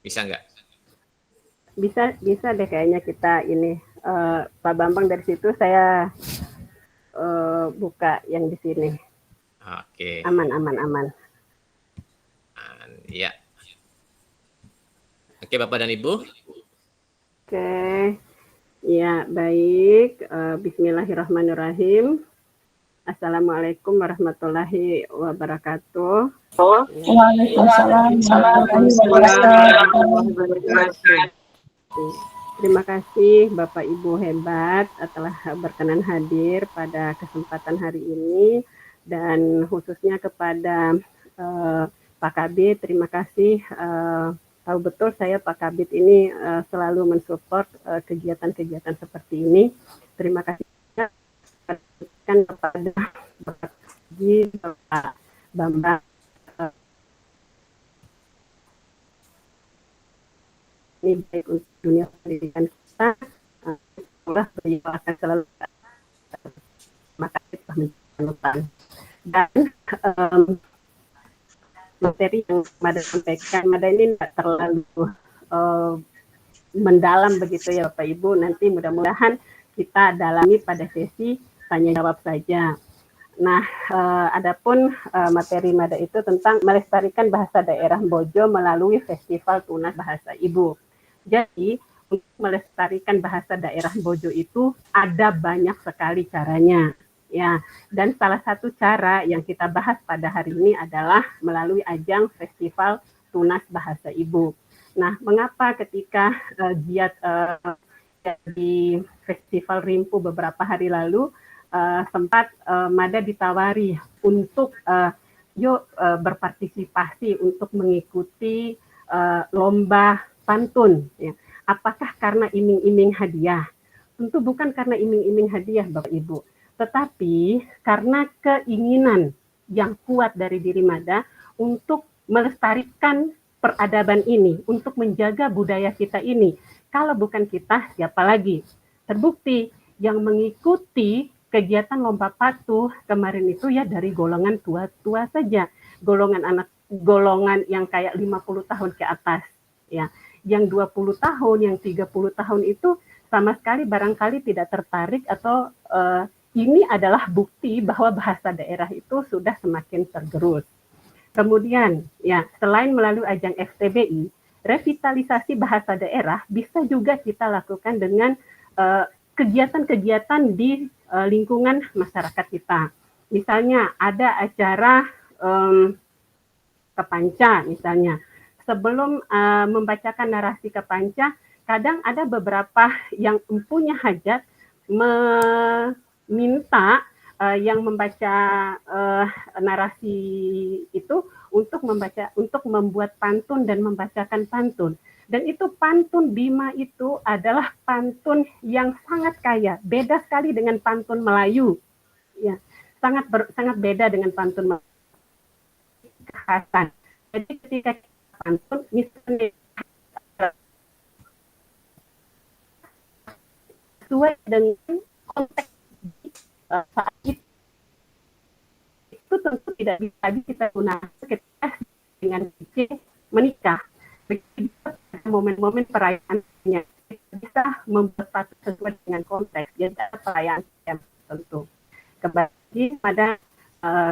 Speaker 2: Bisa nggak?
Speaker 9: Bisa deh kayaknya kita ini. Pak Bambang dari situ saya buka yang di sini.
Speaker 2: Oke.
Speaker 9: Aman.
Speaker 2: Ya. Oke, Bapak dan Ibu.
Speaker 9: Oke. Ya, baik. Bismillahirrahmanirrahim. Assalamualaikum warahmatullahi wabarakatuh.
Speaker 5: Waalaikumsalam warahmatullahi wabarakatuh.
Speaker 9: Terima kasih Bapak Ibu hebat telah berkenan hadir pada kesempatan hari ini, dan khususnya kepada Pak Kabit, terima kasih. Tahu betul saya Pak Kabit ini selalu mensupport kegiatan-kegiatan seperti ini. Terima kasih kepada Bapak Bambang ini baik untuk dunia pendidikan kita, sekolah beliau akan selalu makasih telah menjalankan. Dan materi yang Mada sampaikan, Mada ini tidak terlalu mendalam begitu ya Bapak Ibu. Nanti mudah-mudahan kita dalami pada sesi tanya jawab saja. Nah, adapun materi MADA itu tentang melestarikan bahasa daerah Bojo melalui Festival Tunas Bahasa Ibu. Jadi, untuk melestarikan bahasa daerah Bojo itu ada banyak sekali caranya. Ya, dan salah satu cara yang kita bahas pada hari ini adalah melalui ajang Festival Tunas Bahasa Ibu. Nah, mengapa ketika giat di Festival Rimpu beberapa hari lalu sempat MADA ditawari untuk yuk berpartisipasi untuk mengikuti lomba pantun. Ya. Apakah karena iming-iming hadiah? Tentu bukan karena iming-iming hadiah, Bapak Ibu, tetapi karena keinginan yang kuat dari diri MADA untuk melestarikan peradaban ini, untuk menjaga budaya kita ini. Kalau bukan kita, siapa lagi? Terbukti yang mengikuti kegiatan lomba patuh kemarin itu ya dari golongan tua-tua saja, golongan yang kayak 50 tahun ke atas, ya. Yang 20 tahun, yang 30 tahun itu sama sekali barangkali tidak tertarik atau ini adalah bukti bahwa bahasa daerah itu sudah semakin tergerus. Kemudian, ya, selain melalui ajang FTBI, revitalisasi bahasa daerah bisa juga kita lakukan dengan kegiatan-kegiatan di lingkungan masyarakat kita. Misalnya ada acara kepanca misalnya. Sebelum membacakan narasi kepanca, kadang ada beberapa yang mempunyai hajat meminta yang membaca narasi itu untuk membuat pantun dan membacakan pantun. Dan itu pantun Bima itu adalah pantun yang sangat kaya, beda sekali dengan pantun Melayu. Ya, sangat beda dengan pantun Melayu. Kekhasan. Jadi ketika pantun misalnya sesuai dengan konteks saat itu tentu tidak bisa kita gunakan ketika dengan menikah. Momen-momen perayaannya bisa membuat pantun sesuai dengan konteks. Jadi ada perayaan yang tertentu. Kembali pada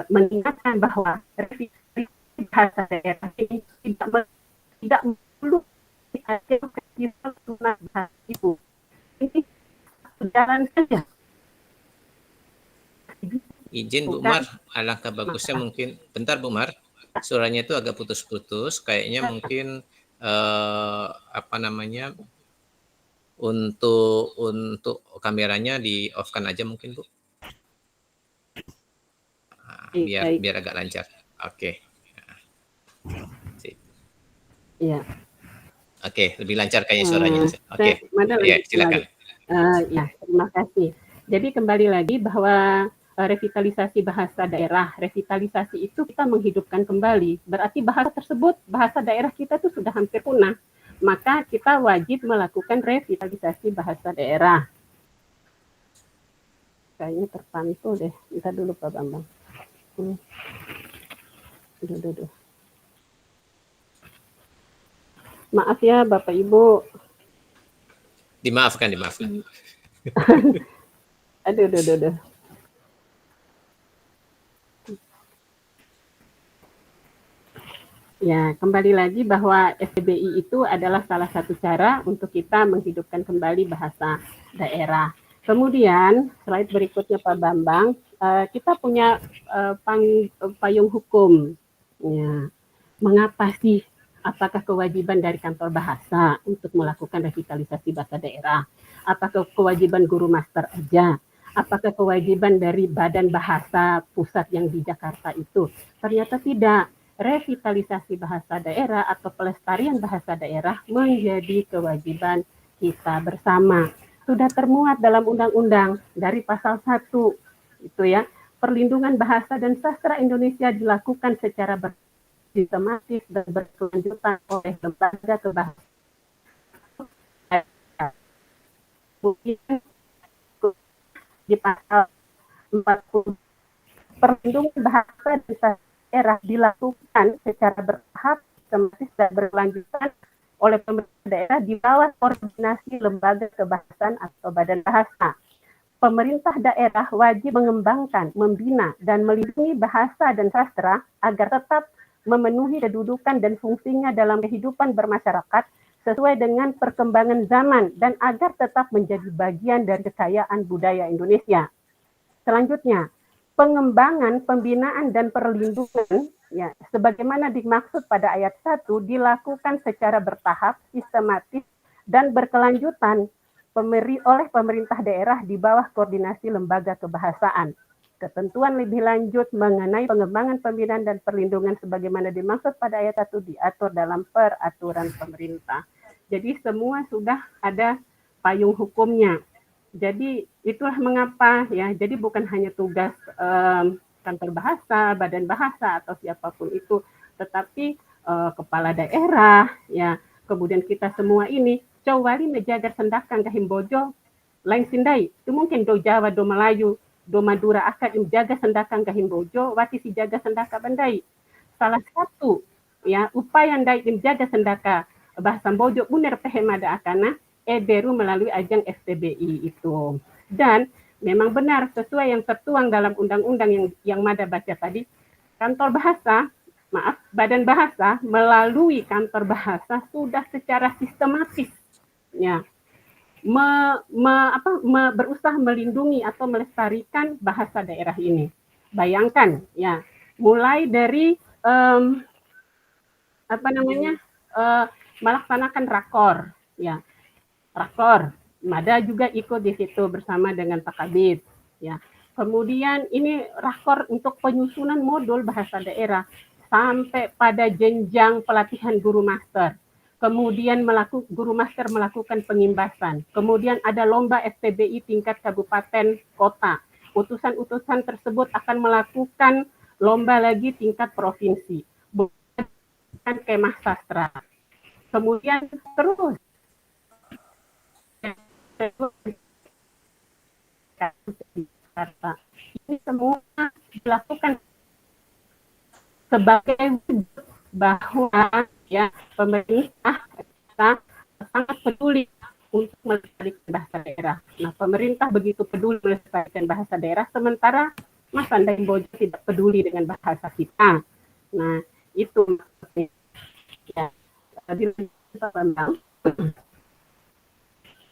Speaker 9: mengingatkan bahwa revitalisasi bahasa daerah ini tidak perlu ada festival tunas bahasa ibu. Ini jalan saja.
Speaker 2: Izin Bu Mar, alangkah bagusnya mungkin bentar Bu Mar, suaranya itu agak putus-putus, kayaknya mungkin untuk kameranya di off kan aja mungkin Bu. Biar agak lancar. Oke.
Speaker 9: Iya.
Speaker 2: Oke, lebih lancar kayaknya suaranya. Oke. Ya, silakan.
Speaker 9: Ya, terima kasih. Jadi kembali lagi bahwa revitalisasi bahasa daerah, revitalisasi itu kita menghidupkan kembali. Berarti bahasa tersebut, bahasa daerah kita itu sudah hampir punah. Maka kita wajib melakukan revitalisasi bahasa daerah. Kayaknya terpantul deh. Bentar dulu Pak Bambang. Duh. Maaf ya Bapak Ibu.
Speaker 2: Dimaafkan.
Speaker 9: Aduh. Ya, kembali lagi bahwa FTBI itu adalah salah satu cara untuk kita menghidupkan kembali bahasa daerah. Kemudian, slide berikutnya Pak Bambang, kita punya payung hukum. Ya, mengapa sih? Apakah kewajiban dari kantor bahasa untuk melakukan revitalisasi bahasa daerah? Apakah kewajiban guru master aja? Apakah kewajiban dari badan bahasa pusat yang di Jakarta itu? Ternyata tidak. Revitalisasi bahasa daerah atau pelestarian bahasa daerah menjadi kewajiban kita bersama. Sudah termuat dalam undang-undang dari pasal 1 itu ya. Perlindungan bahasa dan sastra Indonesia dilakukan secara sistematis dan berkelanjutan oleh lembaga kebahasaan. Di pasal 40 perlindungan bahasa dan daerah dilakukan secara bertahap, sistematis dan berkelanjutan oleh pemerintah daerah di bawah koordinasi lembaga kebahasaan atau badan bahasa. pemerintah daerah wajib mengembangkan, membina, dan melindungi bahasa dan sastra agar tetap memenuhi kedudukan dan fungsinya dalam kehidupan bermasyarakat sesuai dengan perkembangan zaman dan agar tetap menjadi bagian dari kekayaan budaya Indonesia. Selanjutnya, pengembangan, pembinaan, dan perlindungan ya sebagaimana dimaksud pada ayat 1 dilakukan secara bertahap, sistematis, dan berkelanjutan oleh pemerintah daerah di bawah koordinasi lembaga kebahasaan. Ketentuan lebih lanjut mengenai pengembangan, pembinaan, dan perlindungan sebagaimana dimaksud pada ayat 1 diatur dalam peraturan pemerintah. Jadi semua sudah ada payung hukumnya. Jadi itulah mengapa ya. Jadi bukan hanya tugas kantor bahasa, badan bahasa atau siapapun itu, tetapi kepala daerah ya. Kemudian kita semua ini cowali menjaga sendakan kahim bojo lain sindai. Itu mungkin do Jawa, do Melayu, do Madura akad menjaga sendakan kahim bojo, wati si jaga sendaka bandai. Salah satu ya upaya ndai menjaga sendaka bahasa bojo benar pehemada akana baru melalui ajang FTBI itu. Dan memang benar sesuai yang tertuang dalam undang-undang yang Mada baca tadi, Badan Bahasa melalui kantor bahasa sudah secara sistematis ya berusaha melindungi atau melestarikan bahasa daerah ini. Bayangkan ya, mulai dari melaksanakan rakor ya. Rakor, Mada juga ikut di situ bersama dengan Pak Kabid ya. Kemudian ini rakor untuk penyusunan modul bahasa daerah sampai pada jenjang pelatihan guru master. Kemudian guru master melakukan pengimbasan. Kemudian ada lomba FTBI tingkat kabupaten kota. Utusan-utusan tersebut akan melakukan lomba lagi tingkat provinsi. Bukan kemah sastra. Kemudian terus ini semua dilakukan sebagai bahwa ya pemerintah sangat peduli untuk melestarikan bahasa daerah. Nah, pemerintah begitu peduli melestarikan bahasa daerah, sementara Mas Andai Bojo tidak peduli dengan bahasa kita. Nah, itu maksudnya. Ya, tadi kita Bambang.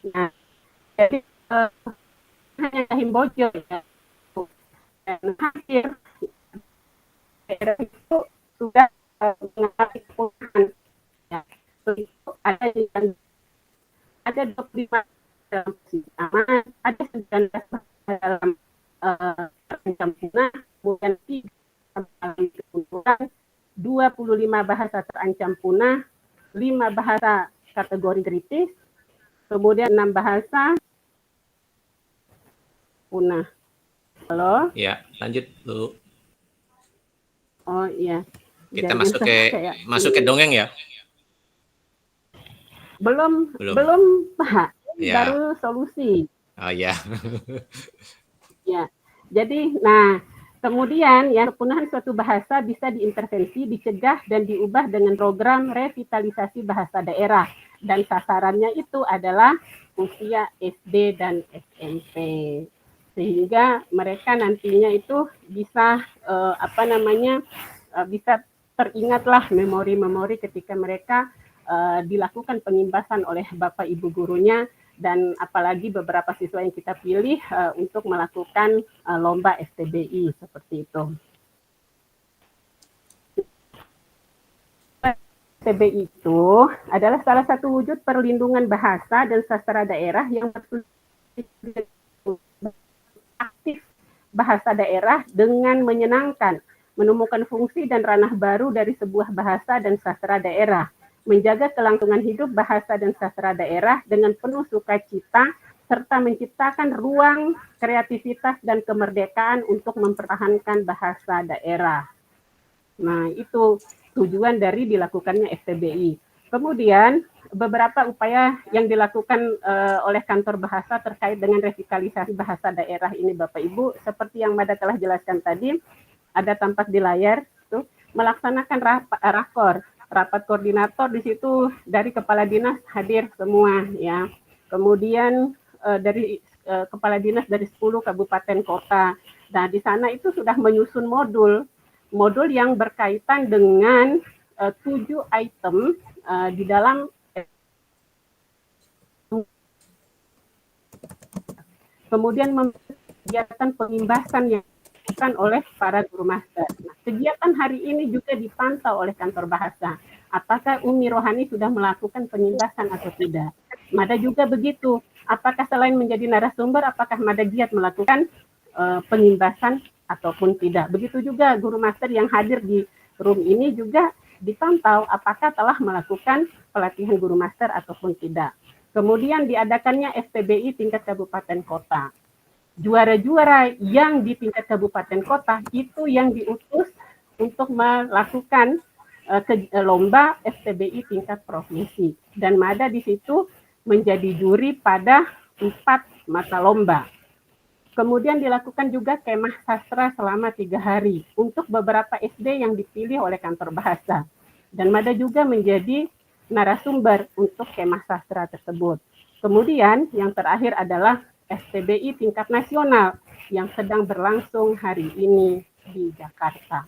Speaker 9: Nah, jadi hanya Himbojo ya, dan hampir daerah itu sudah mengalami kepunahan. Ya, itu ada 25 dalam posisi aman, ada 19 dalam terancam punah, kemudian 3 mengalami kepunduran, 25 bahasa terancam punah, 5 bahasa kategori kritis, kemudian 6 bahasa punah. Halo?
Speaker 2: Ya, lanjut Bu.
Speaker 9: Oh iya.
Speaker 2: Kita masuk ke dongeng ya.
Speaker 9: Belum Pak.
Speaker 2: Ya.
Speaker 9: Baru solusi.
Speaker 2: Oh ya.
Speaker 9: Ya. Jadi kemudian yang kepunahan suatu bahasa bisa diintervensi, dicegah dan diubah dengan program revitalisasi bahasa daerah, dan sasarannya itu adalah usia SD dan SMP. Sehingga mereka nantinya itu bisa bisa teringatlah memori-memori ketika mereka dilakukan pengimbasan oleh Bapak Ibu gurunya, dan apalagi beberapa siswa yang kita pilih untuk melakukan lomba FTBI seperti itu. FTBI itu adalah salah satu wujud perlindungan bahasa dan sastra daerah yang aktif bahasa daerah dengan menyenangkan, menemukan fungsi dan ranah baru dari sebuah bahasa dan sastra daerah, menjaga kelangsungan hidup bahasa dan sastra daerah dengan penuh sukacita, serta menciptakan ruang kreativitas dan kemerdekaan untuk mempertahankan bahasa daerah. Nah, itu tujuan dari dilakukannya FTBI. Kemudian, beberapa upaya yang dilakukan oleh kantor bahasa terkait dengan revitalisasi bahasa daerah ini Bapak Ibu, seperti yang Mada telah jelaskan tadi, ada tampak di layar, tuh, melaksanakan rapat koordinator di situ dari kepala dinas hadir semua ya. Kemudian dari kepala dinas dari 10 kabupaten kota. Nah, di sana itu sudah menyusun modul yang berkaitan dengan 7 item di dalam kemudian kegiatan pengimbasan yang dilakukan oleh para guru master. Nah, kegiatan hari ini juga dipantau oleh kantor bahasa. Apakah Umi Rohani sudah melakukan pengimbasan atau tidak? Mada juga begitu. Apakah selain menjadi narasumber, apakah Mada giat melakukan pengimbasan ataupun tidak? Begitu juga guru master yang hadir di room ini juga dipantau apakah telah melakukan pelatihan guru master ataupun tidak. Kemudian diadakannya FPBI tingkat kabupaten kota. Juara-juara yang di tingkat kabupaten kota itu yang diutus untuk melakukan lomba FPBI tingkat provinsi. Dan Mada di situ menjadi juri pada 4 mata lomba. Kemudian dilakukan juga kemah sastra selama 3 hari untuk beberapa SD yang dipilih oleh kantor bahasa. Dan Mada juga menjadi narasumber untuk kemah sastra tersebut. Kemudian yang terakhir adalah FPBI tingkat nasional yang sedang berlangsung hari ini di Jakarta.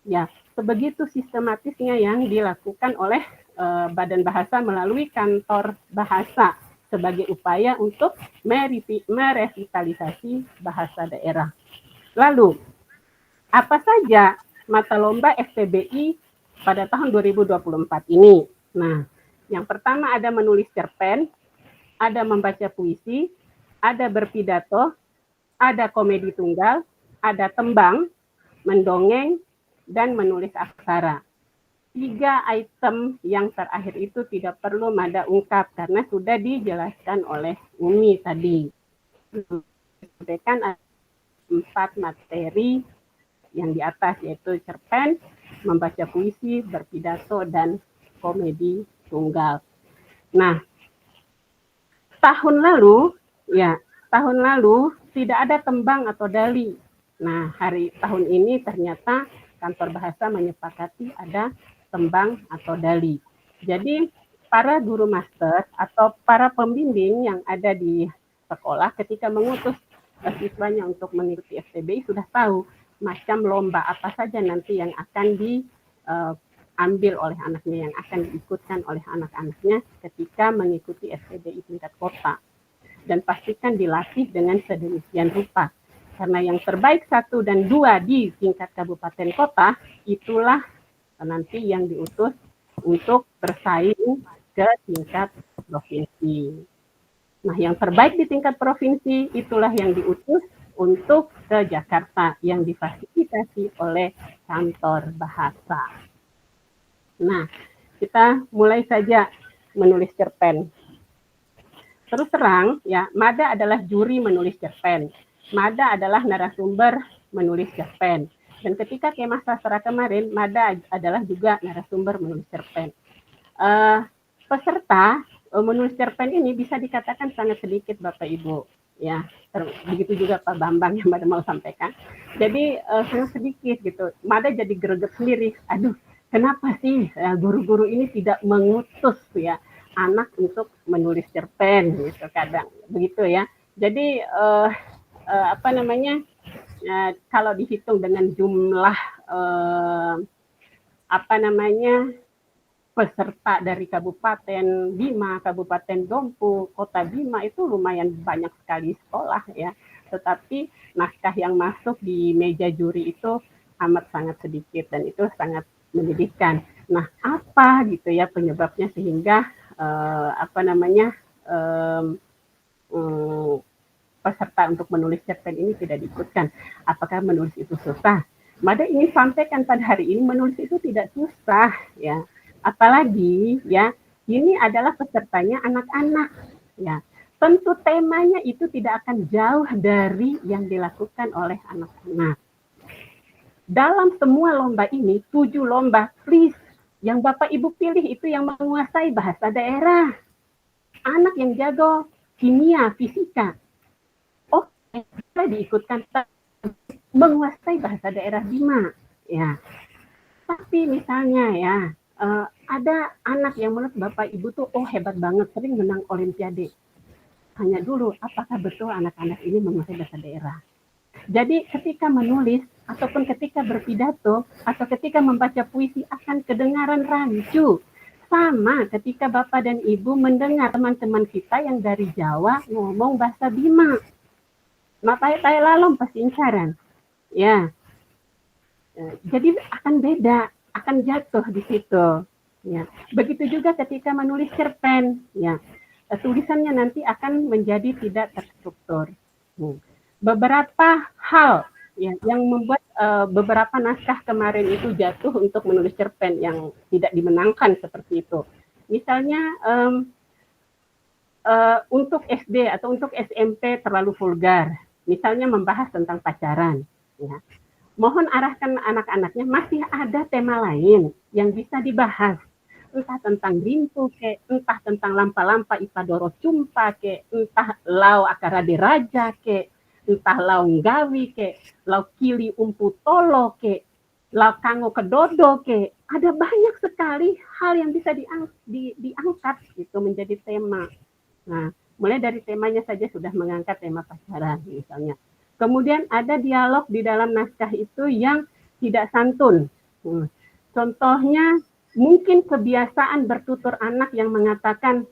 Speaker 9: Ya, sebegitu sistematisnya yang dilakukan oleh Badan Bahasa melalui kantor bahasa sebagai upaya untuk merevitalisasi bahasa daerah. Lalu, apa saja mata lomba FPBI pada tahun 2024 ini? Nah, yang pertama ada menulis cerpen, ada membaca puisi, ada berpidato, ada komedi tunggal, ada tembang, mendongeng, dan menulis aksara. 3 item yang terakhir itu tidak perlu Mada ungkap karena sudah dijelaskan oleh Umi tadi. Sampaikan 4 materi yang di atas yaitu cerpen, membaca puisi, berpidato, dan komedi tunggal. Nah, tahun lalu tidak ada tembang atau dali. Nah, tahun ini ternyata kantor bahasa menyepakati ada tembang atau dali. Jadi, para guru master atau para pembimbing yang ada di sekolah ketika mengutus siswanya untuk mengikuti FPBI sudah tahu macam lomba apa saja nanti yang akan diambil oleh anaknya, yang akan diikutkan oleh anak-anaknya ketika mengikuti FPBI tingkat kota. Dan pastikan dilatih dengan sedemikian rupa. Karena yang terbaik 1 dan 2 di tingkat kabupaten kota, itulah nanti yang diutus untuk bersaing ke tingkat provinsi. Nah, yang terbaik di tingkat provinsi, itulah yang diutus untuk ke Jakarta, yang difasilitasi oleh kantor bahasa. Nah, kita mulai saja menulis cerpen. Terus terang, ya, Mada adalah juri menulis cerpen. Mada adalah narasumber menulis cerpen. Dan ketika kemah sastra kemarin, Mada adalah juga narasumber menulis cerpen. Peserta menulis cerpen ini bisa dikatakan sangat sedikit, Bapak Ibu. Ya, begitu juga Pak Bambang yang Mada mau sampaikan. Jadi sangat sedikit gitu. Mada jadi greget sendiri. Aduh, kenapa sih guru-guru ini tidak mengutus ya anak untuk menulis cerpen gitu kadang begitu ya. Jadi kalau dihitung dengan jumlah peserta dari Kabupaten Bima, Kabupaten Dompu, Kota Bima itu lumayan banyak sekali sekolah ya. Tetapi naskah yang masuk di meja juri itu amat sangat sedikit dan itu sangat menyedihkan. Nah, apa gitu ya penyebabnya sehingga peserta untuk menulis cerpen ini tidak diikutkan? Apakah menulis itu susah? Mada ingin sampaikan pada hari ini menulis itu tidak susah ya. Apalagi ya ini adalah pesertanya anak-anak ya. Tentu temanya itu tidak akan jauh dari yang dilakukan oleh anak-anak. Dalam semua lomba ini, 7 lomba, please, yang Bapak Ibu pilih itu yang menguasai bahasa daerah. Anak yang jago kimia, fisika. Oh, bisa diikutkan menguasai bahasa daerah Bima. Ya. Tapi misalnya ya, ada anak yang menurut Bapak Ibu tuh, oh hebat banget, sering menang olimpiade. tanya dulu apakah betul anak-anak ini menguasai bahasa daerah. Jadi ketika menulis ataupun ketika berpidato atau ketika membaca puisi akan kedengaran rancu. Sama ketika Bapak dan Ibu mendengar teman-teman kita yang dari Jawa ngomong bahasa Bima. Mapai lalom pasti incaran. Ya. Jadi akan beda, akan jatuh di situ. Ya. Begitu juga ketika menulis cerpen, ya. Tulisannya nanti akan menjadi tidak terstruktur. Beberapa hal ya, yang membuat beberapa naskah kemarin itu jatuh untuk menulis cerpen yang tidak dimenangkan seperti itu. Misalnya untuk SD atau untuk SMP terlalu vulgar. Misalnya membahas tentang pacaran. Ya. Mohon arahkan anak-anaknya masih ada tema lain yang bisa dibahas. Entah tentang rintu, entah tentang lampa-lampa ipadoro cumpa, entah lau akarade raja, entah lau nggawi, lau kili umpu tolo, lau kango kedodo, ada banyak sekali hal yang bisa diangkat gitu menjadi tema. Nah, mulai dari temanya saja sudah mengangkat tema pacaran misalnya. Kemudian ada dialog di dalam naskah itu yang tidak santun. Contohnya mungkin kebiasaan bertutur anak yang mengatakan,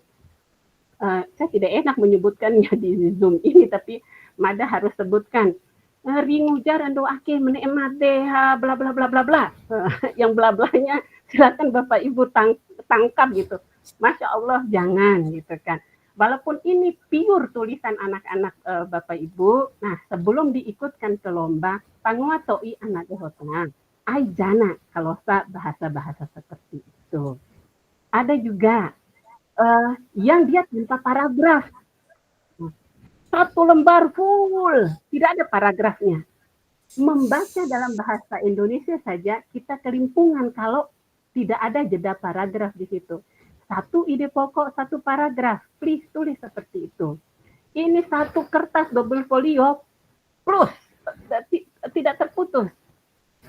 Speaker 9: saya tidak enak menyebutkannya di Zoom ini, tapi Mada harus sebutkan, ringujar ando ake menemate bla bla bla bla bla. Yang bla blanya silakan Bapak Ibu tangkap gitu. Masya Allah jangan gitu kan. Walaupun ini pure tulisan anak-anak Bapak Ibu, nah sebelum diikutkan ke lomba, panguatoi anak dehotna. Aijana kalau bahasa-bahasa seperti itu. Ada juga yang dia tanpa paragraf. Satu lembar full, tidak ada paragrafnya. Membaca dalam bahasa Indonesia saja kita kelimpungan kalau tidak ada jeda paragraf di situ. Satu ide pokok, satu paragraf. Please tulis seperti itu. Ini satu kertas double folio plus tidak terputus.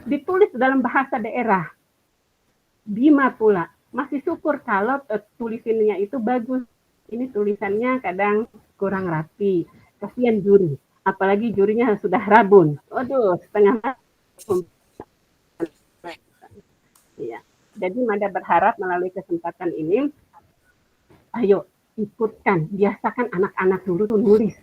Speaker 9: Ditulis dalam bahasa daerah. Bima pula. Masih syukur kalau tulisannya itu bagus. Ini tulisannya kadang kurang rapi. Kasihan juri. Apalagi jurinya sudah rabun. Waduh, setengah. Ya. Jadi Mada berharap melalui kesempatan ini, ayo ikutkan, biasakan anak-anak dulu tuh nulis.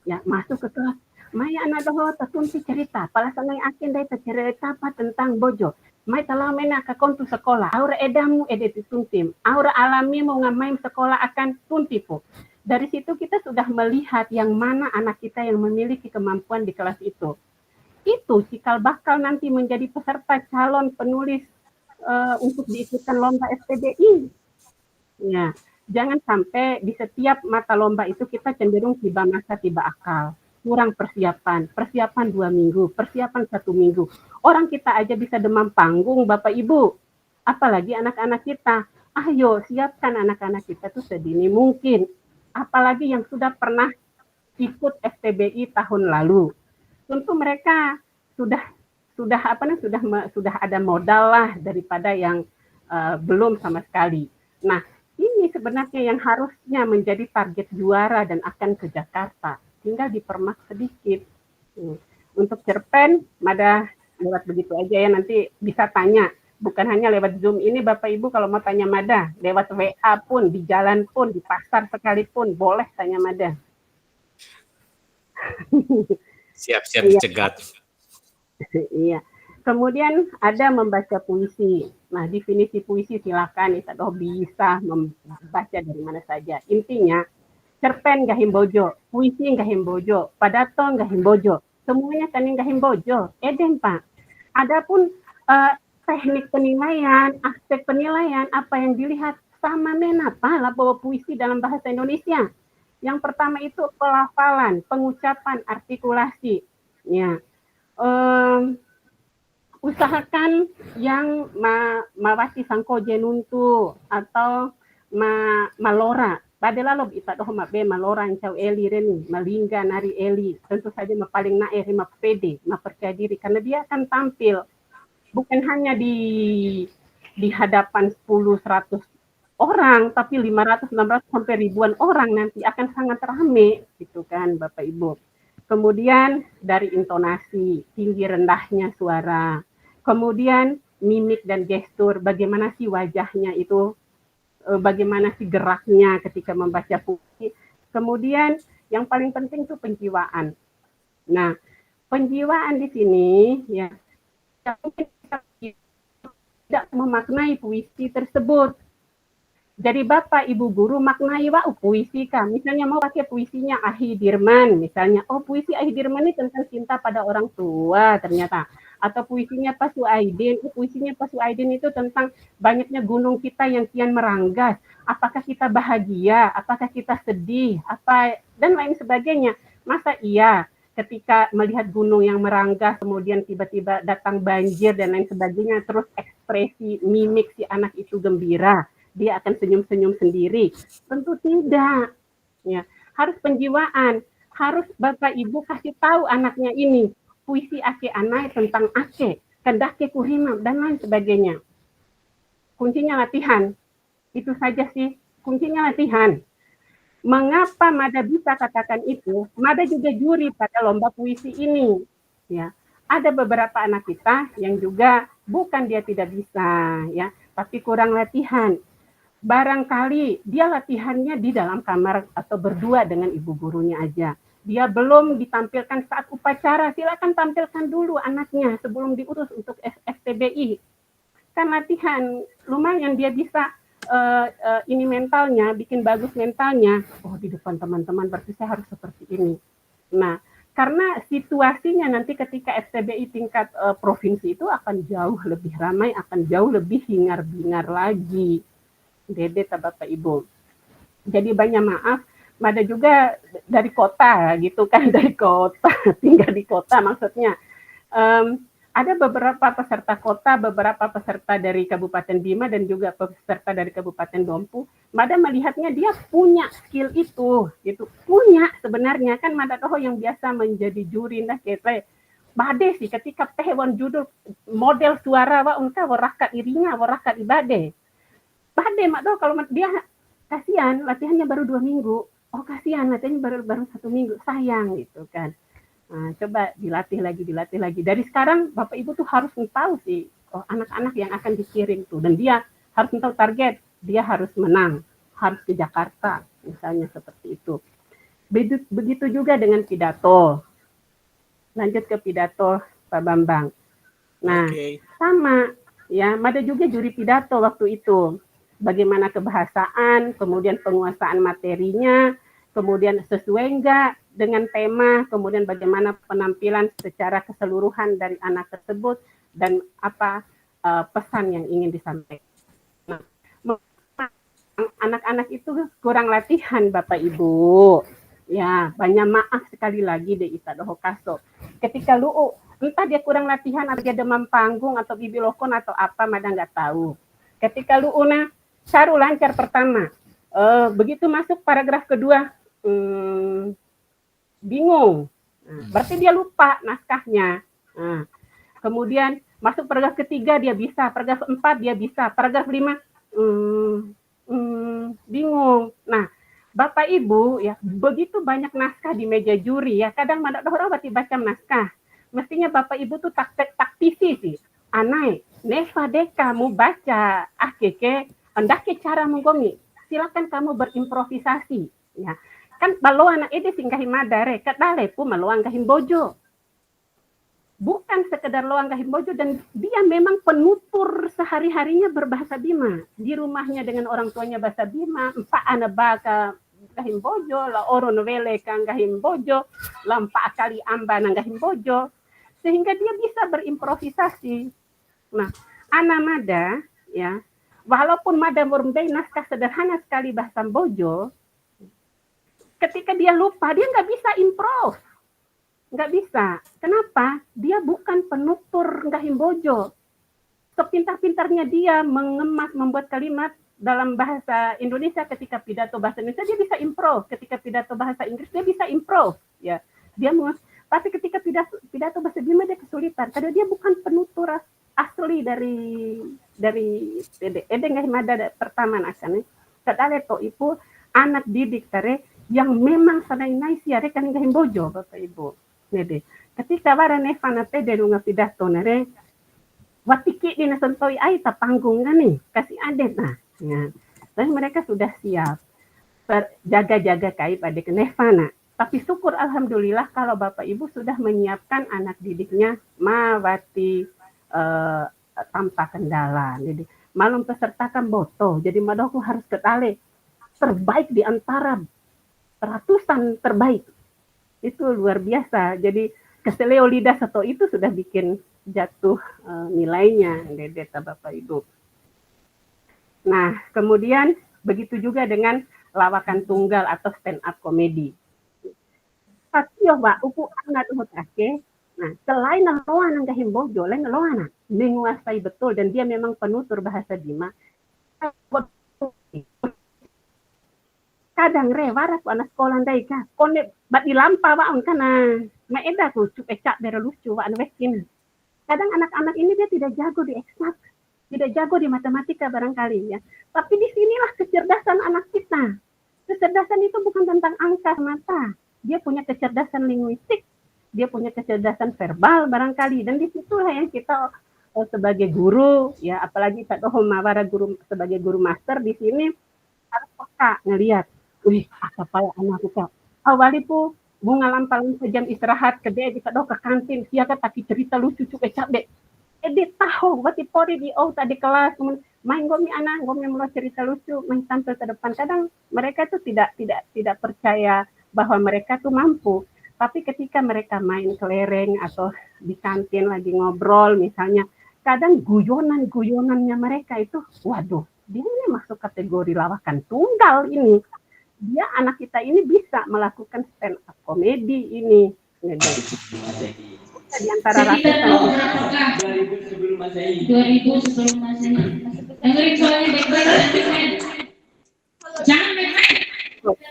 Speaker 9: Ya, masuk ke kelas. Maya anak doho tertunti cerita. Palasanay akin day cerita apa tentang bojo. May talamena ka kontu sekolah. Aura edamu edeti tuntim. Aura alami mau ngamain sekolah akan tunti po. Dari situ kita sudah melihat yang mana anak kita yang memiliki kemampuan di kelas itu. Itu cikal bakal nanti menjadi peserta calon penulis untuk diikutkan lomba SPDI. Ya, jangan sampai di setiap mata lomba itu kita cenderung tiba masa tiba akal. Kurang persiapan 2 minggu, persiapan 1 minggu. Orang kita aja bisa demam panggung, Bapak Ibu. Apalagi anak-anak kita. Ayo, siapkan anak-anak kita tuh sedini mungkin. Apalagi yang sudah pernah ikut STBI tahun lalu. Tentu mereka sudah ada modal lah daripada yang belum sama sekali. Nah, ini sebenarnya yang harusnya menjadi target juara dan akan ke Jakarta. Tinggal dipermak sedikit. Untuk cerpen, Mada lewat begitu aja ya, nanti bisa tanya. Bukan hanya lewat Zoom ini, Bapak Ibu kalau mau tanya Mada, lewat WA pun, di jalan pun, di pasar sekalipun, boleh tanya Mada.
Speaker 2: Siap-siap dicegat.
Speaker 9: Iya. Kemudian ada membaca puisi. Nah, definisi puisi silakan Itadoh bisa membaca dari mana saja. Intinya cerpen gak himbojo, puisi gak himbojo, padato gak himbojo. Semuanya kan gak himbojo. Eden, Pak. Adapun teknik penilaian, aspek penilaian apa yang dilihat sama menapa lah bahwa puisi dalam bahasa Indonesia. Yang pertama itu pelafalan, pengucapan, artikulasi. Ya. Usahakan yang mawati sangko jenuntu atau malora. Padahal lo bisa doh mabe malora cau eli reni, malingga nari eli. Tentu saja paling nae ma pede, ma percaya diri karena dia akan tampil bukan hanya di hadapan 10-100 orang, tapi 500, 600 sampai ribuan orang nanti akan sangat ramai gitu kan Bapak Ibu. Kemudian dari intonasi, tinggi rendahnya suara. Kemudian mimik dan gestur, bagaimana sih wajahnya itu, bagaimana sih geraknya ketika membaca puisi. Kemudian yang paling penting itu penjiwaan. Nah, penjiwaan di sini ya mungkin kita tidak memaknai puisi tersebut. Jadi Bapak Ibu guru maknai puisi kan. Misalnya mau pakai puisinya Ahi Dirman misalnya. Oh, puisi Ahi Dirman ini tentang cinta pada orang tua ternyata. Atau puisinya Pak Suaidin, puisinya Pak Suaidin itu tentang banyaknya gunung kita yang kian meranggas. Apakah kita bahagia? Apakah kita sedih? Apa dan lain sebagainya. Masa iya ketika melihat gunung yang meranggas kemudian tiba-tiba datang banjir dan lain sebagainya terus ekspresi mimik si anak itu gembira, dia akan senyum-senyum sendiri? Tentu tidak. Ya, harus penjiwaan, harus Bapak Ibu kasih tahu anaknya ini puisi ake anai tentang ake, kendake kurimam dan lain sebagainya. Kuncinya latihan. Itu saja sih, kuncinya latihan. Mengapa Mada bisa katakan itu? Mada juga juri pada lomba puisi ini. Ya, ada beberapa anak kita yang juga bukan dia tidak bisa, ya, tapi kurang latihan. Barangkali dia latihannya di dalam kamar atau berdua dengan ibu gurunya aja. Dia belum ditampilkan saat upacara. Silakan tampilkan dulu anaknya sebelum diurus untuk STBI. Kan latihan, lumayan dia bisa ini mentalnya, bikin bagus mentalnya. Oh, di depan teman-teman berarti saya harus seperti ini. Nah, karena situasinya nanti ketika STBI tingkat provinsi itu akan jauh lebih ramai, akan jauh lebih hingar-bingar lagi. Dede Bapak Ibu. Jadi banyak maaf, Mada juga dari kota gitu kan, dari kota, tinggal di kota maksudnya. Ada beberapa peserta kota, beberapa peserta dari Kabupaten Bima dan juga peserta dari Kabupaten Dompu. Mada melihatnya dia punya skill itu, gitu. Punya sebenarnya kan Mada Toho yang biasa menjadi juri nah kita. Bade sih ketika hewan judul model suara wa unka warakat irinya warakat ibade. Bade Mak Toho kalau dia kasihan latihannya baru 2 minggu. Oh kasihan latihannya baru 1 minggu, sayang gitu kan. Nah, coba dilatih lagi. Dari sekarang Bapak Ibu tuh harus tahu sih, oh, anak-anak yang akan dikirim tuh. Dan dia harus tahu target, dia harus menang, harus ke Jakarta, misalnya seperti itu. Begitu juga dengan pidato. Lanjut ke pidato Pak Bambang. Nah, sama ya, Mada juga juri pidato waktu itu. Bagaimana kebahasaan, kemudian penguasaan materinya, kemudian sesuai enggak dengan tema, kemudian bagaimana penampilan secara keseluruhan dari anak tersebut, dan apa pesan yang ingin disampaikan. Nah, anak-anak itu kurang latihan Bapak Ibu. Ya, banyak maaf sekali lagi deh Ita Dohokaso. Ketika entah dia kurang latihan atau dia demam panggung atau bibilokon atau apa, Mada nggak tahu. Ketika Lu'una saru lancar pertama, begitu masuk paragraf kedua, bingung. Nah, berarti dia lupa naskahnya. Nah, kemudian masuk paragraf ketiga dia bisa, paragraf 4 dia bisa, paragraf 5 bingung. Nah, Bapak Ibu ya, begitu banyak naskah di meja juri ya, kadang Mada Dohora baca naskah. Mestinya Bapak Ibu tuh taktisi sih. Anai, neva deh kamu baca keke, andake cara menggomi. Silakan kamu berimprovisasi ya. Kan balo anak ide singkahin madare, kadale pu maluang kahim bojo. Bukan sekedar loang kahim bojo, dan dia memang penutur sehari-harinya berbahasa Bima. Di rumahnya dengan orang tuanya bahasa Bima, empa ana baka kahim bojo, la oro novele kang kahim bojo, la empa kali amba nang kahim bojo. Sehingga dia bisa berimprovisasi. Nah, ana Mada ya, walaupun Mada merundai naskah sederhana sekali bahasa Bojo, ketika dia lupa, dia nggak bisa improve. Nggak bisa. Kenapa? Dia bukan penutur Ngahim Bojo. Sepintar-pintarnya dia mengemas, membuat kalimat dalam bahasa Indonesia, ketika pidato bahasa Indonesia, dia bisa improve. Ketika pidato bahasa Inggris, dia bisa improve. Ya, tapi ketika pidato bahasa Bima, dia kesulitan. Karena dia bukan penutur asli dari nggak mada pertama nakane kadale to ibu anak didik tare yang memang sanai siare kan nggak bojo Bapak Ibu. Nede ketika bara nefana pede nunga pidato nare watiki di nasentoi ai ta panggung kan nih kasih adet nah. Dan mereka sudah siap jaga-jaga kai pada kenefana. Tapi syukur alhamdulillah kalau Bapak Ibu sudah menyiapkan anak didiknya mawati tanpa kendala. Jadi malam pesertakan boto. Jadi madoku harus ketale terbaik di antara ratusan terbaik. Itu luar biasa. Jadi keseleo lidah satu itu sudah bikin jatuh nilainya, Deta Bapak Ibu. Nah, kemudian begitu juga dengan lawakan tunggal atau stand up comedy. Patio ba upu anak umut ake. Nah, selain nelawan ang kahimbojo, lain nelawan menguasai betul dan dia memang penutur bahasa Bima. Kadang waras anak sekolah dai ka. Kone bat dilampa ba on kana. Maeda ko cupecak bere lucu wa wekin. Kadang anak-anak ini dia tidak jago di eksak, tidak jago di matematika barangkali ya. Tapi disinilah kecerdasan anak kita. Kecerdasan itu bukan tentang angka mata. Dia punya kecerdasan linguistik, dia punya kecerdasan verbal barangkali. Dan disitulah yang kita sebagai guru, ya apalagi Sadoho Mawara guru sebagai guru master di sini harus peka ngelihat, wih apa ya anakku kak. Awaliku bunga lampal sejam istirahat kedai di Sadoho ke kantin, siapa tapi cerita lucu cukup cabe. Edit tahu, wati pori di tadi kelas, main gomi anak, gomi mulai cerita lucu, main tampil ke depan. Kadang mereka tuh tidak percaya bahwa mereka tuh mampu. Tapi ketika mereka main kelereng atau di kantin lagi ngobrol misalnya, kadang guyonan-guyonannya mereka itu, waduh, dia ini masuk kategori lawakan tunggal ini. Dia anak kita ini bisa melakukan stand up comedy ini. Di antara ratusan
Speaker 8: 2000 sebelum Masehi. 2000 sebelum Masehi. Dengerin soalnya baik-baik. Jangan baik-baik.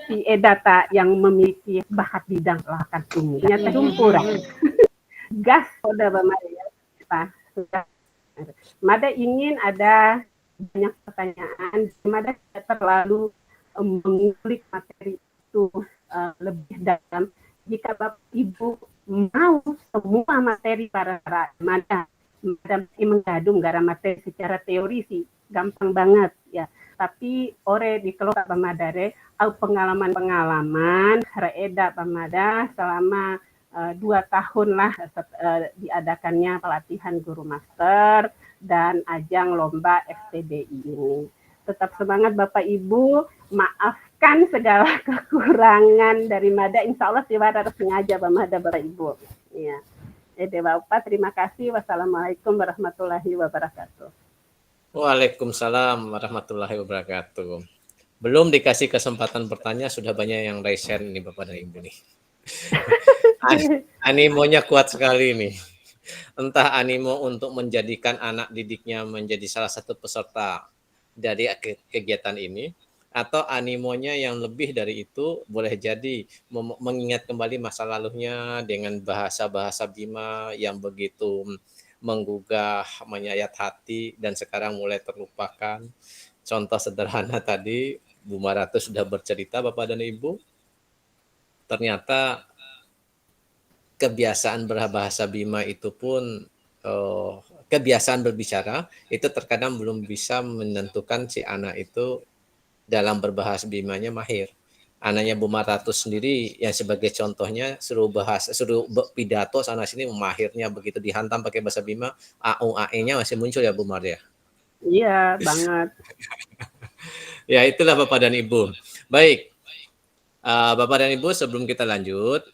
Speaker 9: Si Edata yang memiliki bakat bidang lawakan ini ternyata kurang. Gas sudah Maria. Sudah. Mada ingin ada banyak pertanyaan. Mada terlalu mengulik materi itu lebih dalam. Jika Bapak Ibu mau semua materi para mada menggadung gara materi secara teori sih gampang banget ya. Tapi ore di kelola pamadare au pengalaman reeda pamada selama 2 tahun lah diadakannya pelatihan guru master dan ajang lomba FTDI ini. Tetap semangat Bapak Ibu, maafkan segala kekurangan dari Mada, insya Allah siwara harus sengaja Mada Bapak Ibu. Ya. Bapak, terima kasih. Wassalamualaikum warahmatullahi wabarakatuh.
Speaker 2: Waalaikumsalam warahmatullahi wabarakatuh. Belum dikasih kesempatan bertanya, sudah banyak yang raise hand ini Bapak dan Ibu nih. Animonya kuat sekali nih. Entah animo untuk menjadikan anak didiknya menjadi salah satu peserta dari kegiatan ini, atau animonya yang lebih dari itu boleh jadi mengingat kembali masa lalunya dengan bahasa-bahasa Bima yang begitu menggugah, menyayat hati dan sekarang mulai terlupakan. Contoh sederhana tadi, Bu Maratu sudah bercerita Bapak dan Ibu, ternyata kebiasaan berbahasa Bima itu pun kebiasaan berbicara itu terkadang belum bisa menentukan si anak itu dalam berbahasa Bimanya mahir. Anaknya Bu Maratu sendiri yang sebagai contohnya suruh pidato sana sini mahirnya begitu dihantam pakai bahasa Bima, AU AE-nya masih muncul ya Bu Mar ya.
Speaker 9: Iya, banget.
Speaker 2: Ya itulah Bapak dan Ibu. Baik. Bapak dan Ibu sebelum kita lanjut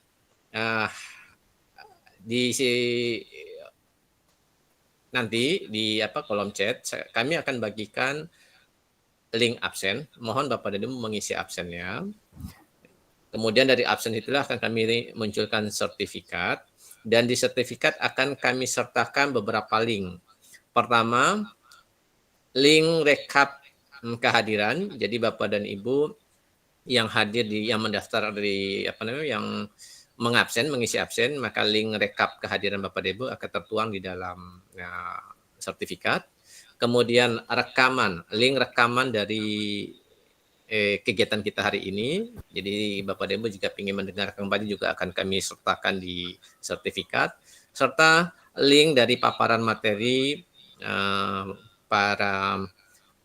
Speaker 2: nanti di kolom chat kami akan bagikan link absen. Mohon Bapak dan Ibu mengisi absennya. Kemudian dari absen itulah akan kami munculkan sertifikat dan di sertifikat akan kami sertakan beberapa link. Pertama, link rekap kehadiran. Jadi Bapak dan Ibu yang hadir yang mendaftar dari yang mengisi absen, maka link rekap kehadiran Bapak dan Ibu akan tertuang di dalam sertifikat, kemudian link rekaman dari kegiatan kita hari ini. Jadi Bapak dan Ibu jika ingin mendengarkan kembali juga akan kami sertakan di sertifikat, serta link dari paparan materi para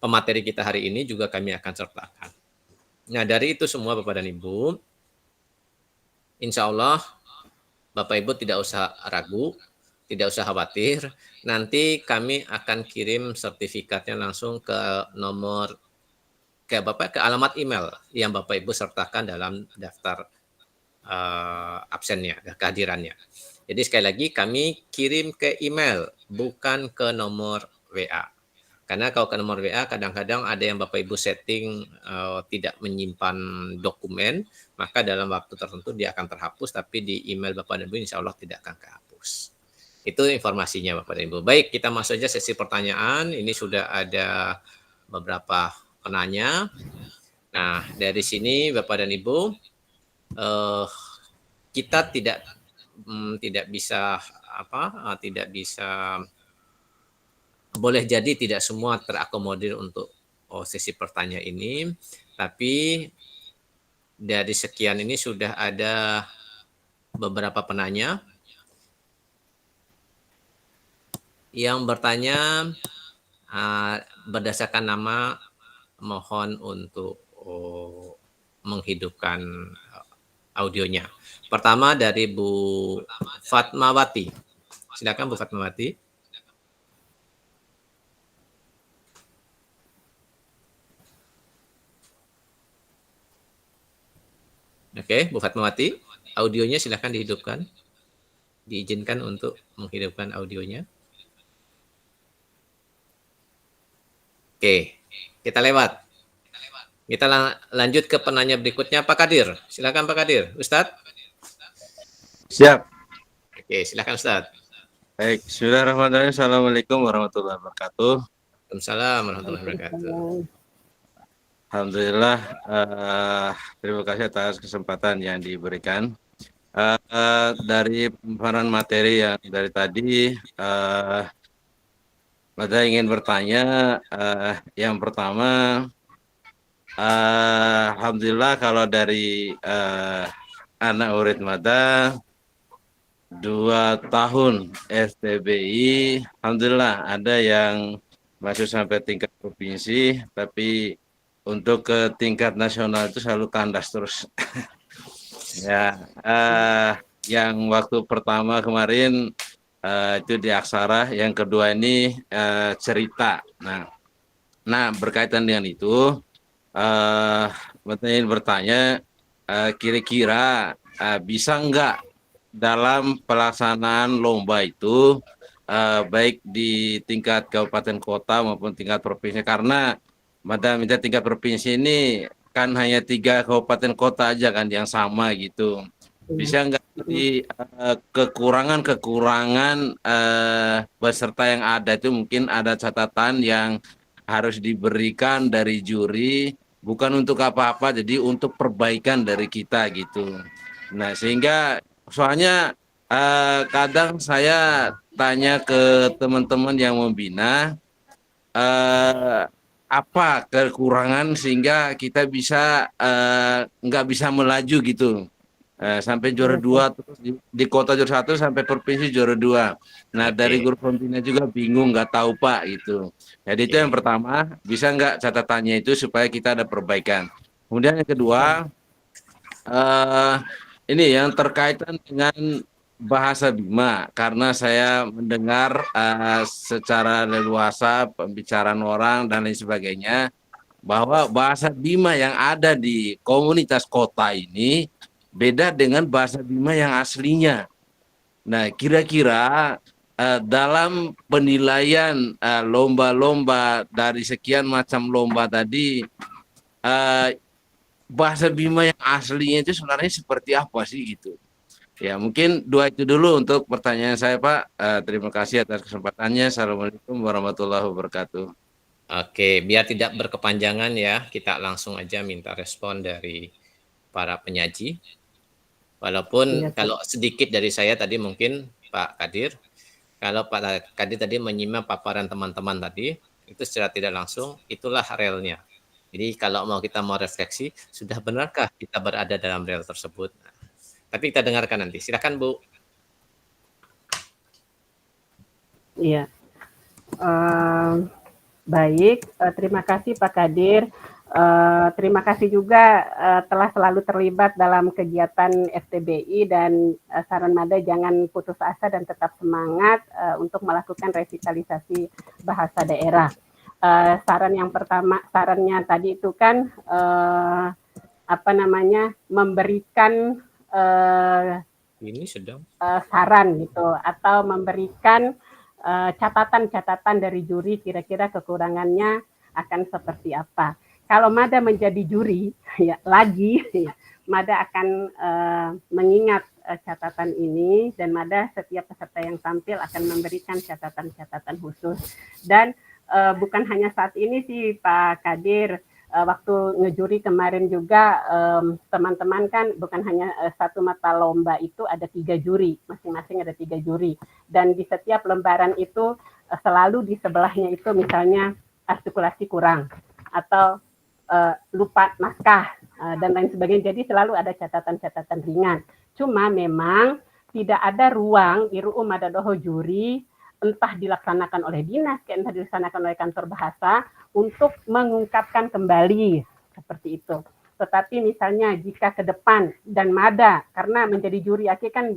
Speaker 2: pemateri kita hari ini juga kami akan sertakan. Nah, dari itu semua Bapak dan Ibu, insya Allah Bapak Ibu tidak usah ragu, tidak usah khawatir. Nanti kami akan kirim sertifikatnya langsung ke ke alamat email yang Bapak Ibu sertakan dalam daftar absennya, kehadirannya. Jadi sekali lagi kami kirim ke email, bukan ke nomor WA. Karena kalau ke nomor WA kadang-kadang ada yang Bapak Ibu setting tidak menyimpan dokumen, maka dalam waktu tertentu dia akan terhapus, tapi di email Bapak dan Ibu insya Allah tidak akan kehapus. Itu informasinya Bapak dan Ibu. Baik, kita masuk saja sesi pertanyaan. Ini sudah ada beberapa penanya. Nah, dari sini Bapak dan Ibu, kita tidak bisa boleh jadi tidak semua terakomodir untuk sesi pertanyaan ini, tapi dari sekian ini sudah ada beberapa penanya yang bertanya berdasarkan nama, mohon untuk menghidupkan audionya. Pertama dari Bu Fatmawati. Silakan Bu Fatmawati. Oke, Bu Fatmawati, audionya silakan dihidupkan. Diizinkan untuk menghidupkan audionya. Oke, kita lewat. Kita lanjut ke penanya berikutnya, Pak Kadir. Silakan Pak Kadir. Ustadz.
Speaker 10: Siap.
Speaker 2: Oke, silakan Ustadz.
Speaker 10: Baik, bismillahirrahmanirrahim. Assalamualaikum warahmatullahi wabarakatuh.
Speaker 2: Waalaikumsalam warahmatullahi wabarakatuh.
Speaker 10: Alhamdulillah, terima kasih atas kesempatan yang diberikan. Dari pemaparan materi yang dari tadi, saya ingin bertanya, yang pertama, alhamdulillah kalau dari anak murid Mada 2 tahun STBI, alhamdulillah ada yang masuk sampai tingkat provinsi, tapi untuk ke tingkat nasional itu selalu kandas terus. Ya, yang waktu pertama kemarin itu di aksara, yang kedua ini cerita. Nah, berkaitan dengan itu, ingin bertanya, kira-kira bisa enggak dalam pelaksanaan lomba itu, baik di tingkat kabupaten kota maupun tingkat provinsi, karena minta tingkat provinsi ini kan hanya 3 kabupaten kota aja kan yang sama gitu. Bisa enggak di kekurangan peserta yang ada itu mungkin ada catatan yang harus diberikan dari juri, bukan untuk apa-apa, jadi untuk perbaikan dari kita gitu. Nah, sehingga soalnya kadang saya tanya ke teman-teman yang membina, apa kekurangan sehingga kita bisa nggak bisa melaju gitu. Sampai juara 2, terus di kota juara 1 sampai provinsi juara 2. Nah, dari guru pembina juga bingung, nggak tahu Pak gitu. Jadi itu yang pertama, bisa nggak catatannya itu supaya kita ada perbaikan. Kemudian yang kedua, ini yang terkaitan dengan bahasa Bima, karena saya mendengar secara leluasa pembicaraan orang dan lain sebagainya, bahwa bahasa Bima yang ada di komunitas kota ini beda dengan bahasa Bima yang aslinya. Nah, kira-kira dalam penilaian lomba-lomba dari sekian macam lomba tadi, bahasa Bima yang aslinya itu sebenarnya seperti apa sih gitu? Ya, mungkin 2 itu dulu untuk pertanyaan saya Pak. Terima kasih atas kesempatannya. Assalamualaikum warahmatullahi wabarakatuh.
Speaker 2: Oke, biar tidak berkepanjangan ya, kita langsung aja minta respon dari para penyaji. Walaupun kalau sedikit dari saya tadi mungkin Pak Kadir, kalau Pak Kadir tadi menyimak paparan teman-teman tadi, itu secara tidak langsung itulah relnya. Jadi kalau kita mau refleksi, sudah benarkah kita berada dalam rel tersebut? Nah, tapi kita dengarkan nanti. Silakan Bu.
Speaker 9: Iya. Baik, terima kasih Pak Kadir. Terima kasih juga telah selalu terlibat dalam kegiatan FTBI dan saran Mada jangan putus asa dan tetap semangat untuk melakukan revitalisasi bahasa daerah. Saran yang pertama, sarannya tadi itu kan memberikan
Speaker 2: ini sedang
Speaker 9: saran gitu atau memberikan catatan-catatan dari juri kira-kira kekurangannya akan seperti apa. Kalau Mada menjadi juri ya Mada akan mengingat catatan ini dan Mada setiap peserta yang tampil akan memberikan catatan-catatan khusus dan bukan hanya saat ini sih Pak Kadir, waktu ngejuri kemarin juga teman-teman kan bukan hanya satu mata lomba itu ada 3 juri, masing-masing ada 3 juri dan di setiap lembaran itu selalu di sebelahnya itu misalnya artikulasi kurang atau lupa naskah dan lain sebagainya. Jadi selalu ada catatan-catatan ringan. Cuma memang tidak ada ruang di RUU Madadoho juri entah dilaksanakan oleh dinas, entah dilaksanakan oleh kantor bahasa untuk mengungkapkan kembali seperti itu. Tetapi misalnya jika ke depan dan Mada karena menjadi juri AKE kan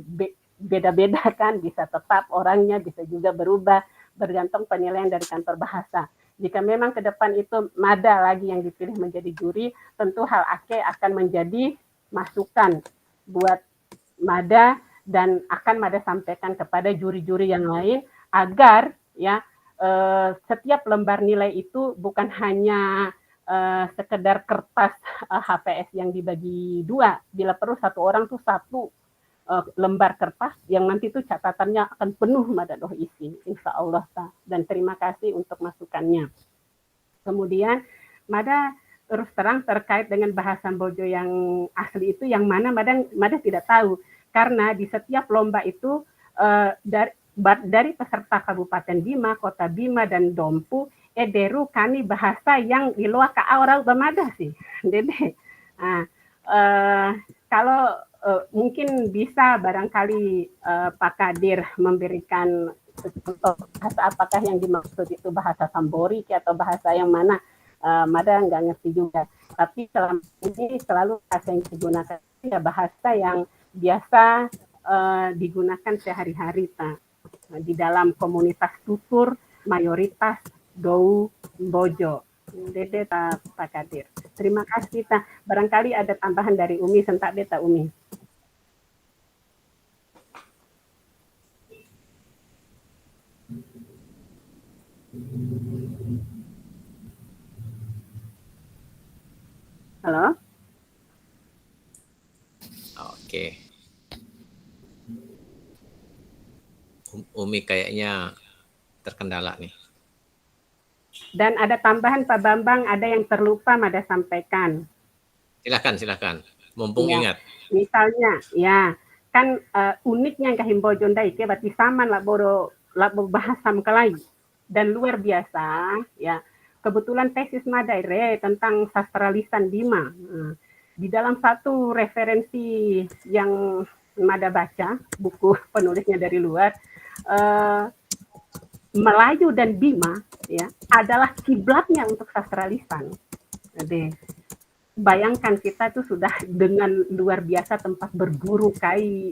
Speaker 9: beda-beda kan, bisa tetap orangnya, bisa juga berubah bergantung penilaian dari kantor bahasa. Jika memang ke depan itu Mada lagi yang dipilih menjadi juri, tentu hal AKE akan menjadi masukan buat Mada dan akan Mada sampaikan kepada juri-juri yang lain agar ya setiap lembar nilai itu bukan hanya sekedar kertas HPS yang dibagi 2, bila perlu satu orang tuh 1 lembar kertas yang nanti itu catatannya akan penuh Madadoh isi, insya Allah. Dan terima kasih untuk masukannya. Kemudian Mada terus terang terkait dengan bahasa Bojo yang asli itu yang mana Mada tidak tahu karena di setiap lomba itu dari peserta Kabupaten Bima, Kota Bima dan Dompu ederu kani bahasa yang di luar ka orang Mada sih, Dede. Nah, kalau mungkin bisa barangkali Pak Kadir memberikan contoh bahasa apakah yang dimaksud itu bahasa Sambori atau bahasa yang mana, Mada nggak ngerti juga. Tapi selama ini selalu bahasa yang digunakan ya bahasa yang biasa digunakan sehari-hari di dalam komunitas tutur mayoritas Dou Bojo. Dede Pak Kadir. Terima kasih barangkali ada tambahan dari Umi sentak Deta Umi. Halo?
Speaker 2: Oke. Umi kayaknya terkendala nih.
Speaker 9: Dan ada tambahan Pak Bambang, ada yang terlupa Mada sampaikan.
Speaker 2: Silakan. Mumpung
Speaker 9: ya,
Speaker 2: ingat.
Speaker 9: Misalnya, ya kan uniknya Kahimbo Jondai ke bati saman labo bahasa Melayu dan luar biasa ya. Kebetulan tesis Mada tentang sastra lisan Bima. Di dalam satu referensi yang Mada baca, buku penulisnya dari luar, Melayu dan Bima ya adalah kiblatnya untuk sastra lisan. Jadi bayangkan kita itu sudah dengan luar biasa tempat berguru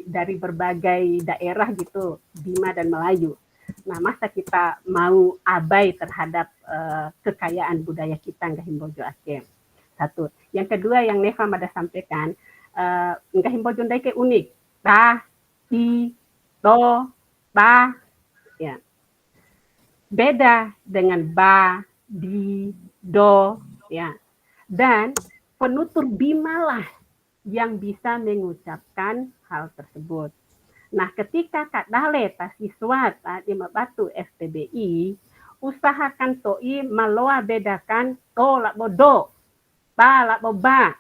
Speaker 9: dari berbagai daerah gitu, Bima dan Melayu. Nah, masa kita mau abai terhadap kekayaan budaya kita Ngahimbojo Aceh. Satu. Yang kedua yang Neva Mada sampaikan, Ngahimbojo Daike unik. Ta, ti, to, ba, ya. Beda dengan ba, di, do, ya. Dan penutur Bima lah yang bisa mengucapkan hal tersebut. Nah, ketika Kak Dale siswa di Mabatu FTBI, usahakan toi meloa bedakan to lak bodo, ba lak boba,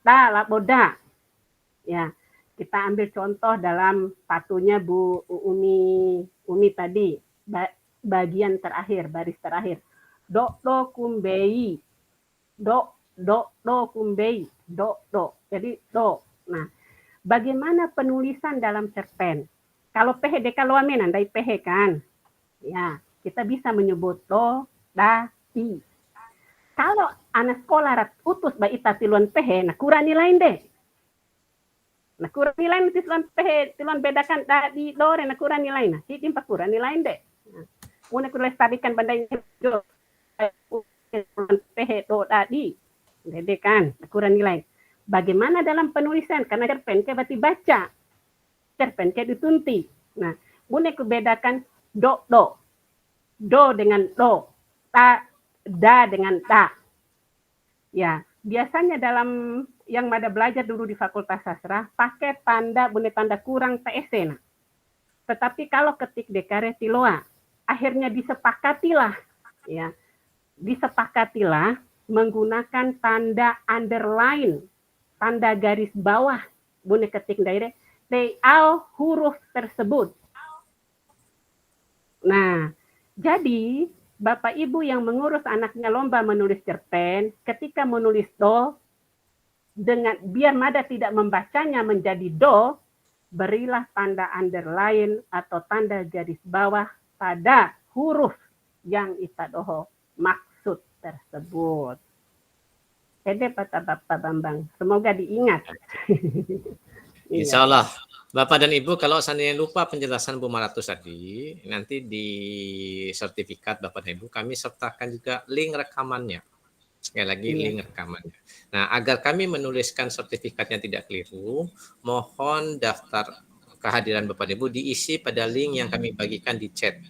Speaker 9: ta lak boda. Ya. Kita ambil contoh dalam patunya Bu Umi tadi, bagian terakhir, baris terakhir. Do kumbei, do kumbei, do. Jadi do. Nah, bagaimana penulisan dalam cerpen? Kalau PH dekaloamen andai PH kan, ya kita bisa menyebut do, da, ti. Kalau anak sekolah utus baita tiluan PH, nah kurang nilai deh. Nah kurang nilai nanti tiluan bedakan da di do re nah kurang nilai nah di timpa kurang nilai deh. Muna kurang lestarikan bandai do PH do da di dede kan kurang nilai. Bagaimana dalam penulisan? Karena cerpen ke berarti baca, cerpen ke ditunti. Nah muna bedakan do dengan do, da dengan da. Ya biasanya dalam yang Mada belajar dulu di Fakultas Sastra, pakai tanda kurang TSC. Nah. Tetapi kalau ketik dekare tiloa, akhirnya disepakatilah menggunakan tanda underline, tanda garis bawah, bune ketik daire, al huruf tersebut. Nah, jadi Bapak Ibu yang mengurus anaknya lomba menulis cerpen, ketika menulis do, biar Mada tidak membacanya menjadi do, berilah tanda underline atau tanda garis bawah pada huruf yang itadoho maksud tersebut. Ede Pak Bambang, semoga diingat.
Speaker 2: Insya Allah. Bapak dan Ibu, kalau seandainya lupa penjelasan Bu Maratus tadi, nanti di sertifikat Bapak dan Ibu kami sertakan juga link rekamannya. Sekali lagi link rekamannya. Nah, agar kami menuliskan sertifikatnya tidak keliru, mohon daftar kehadiran Bapak dan Ibu diisi pada link yang kami bagikan di chat.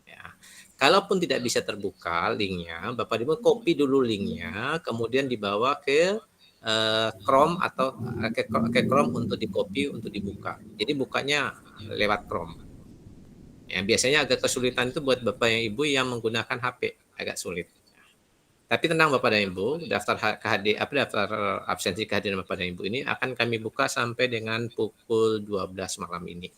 Speaker 2: Ya. Kalaupun tidak bisa terbuka linknya, Bapak dan Ibu copy dulu linknya, kemudian dibawa ke Chrome atau ke Chrome untuk di-copy untuk dibuka. Jadi bukanya lewat Chrome. Ya, biasanya agak kesulitan itu buat Bapak dan Ibu yang menggunakan HP, agak sulit. Tapi tenang Bapak dan Ibu, daftar absensi kehadiran Bapak dan Ibu ini akan kami buka sampai dengan pukul 12 malam ini.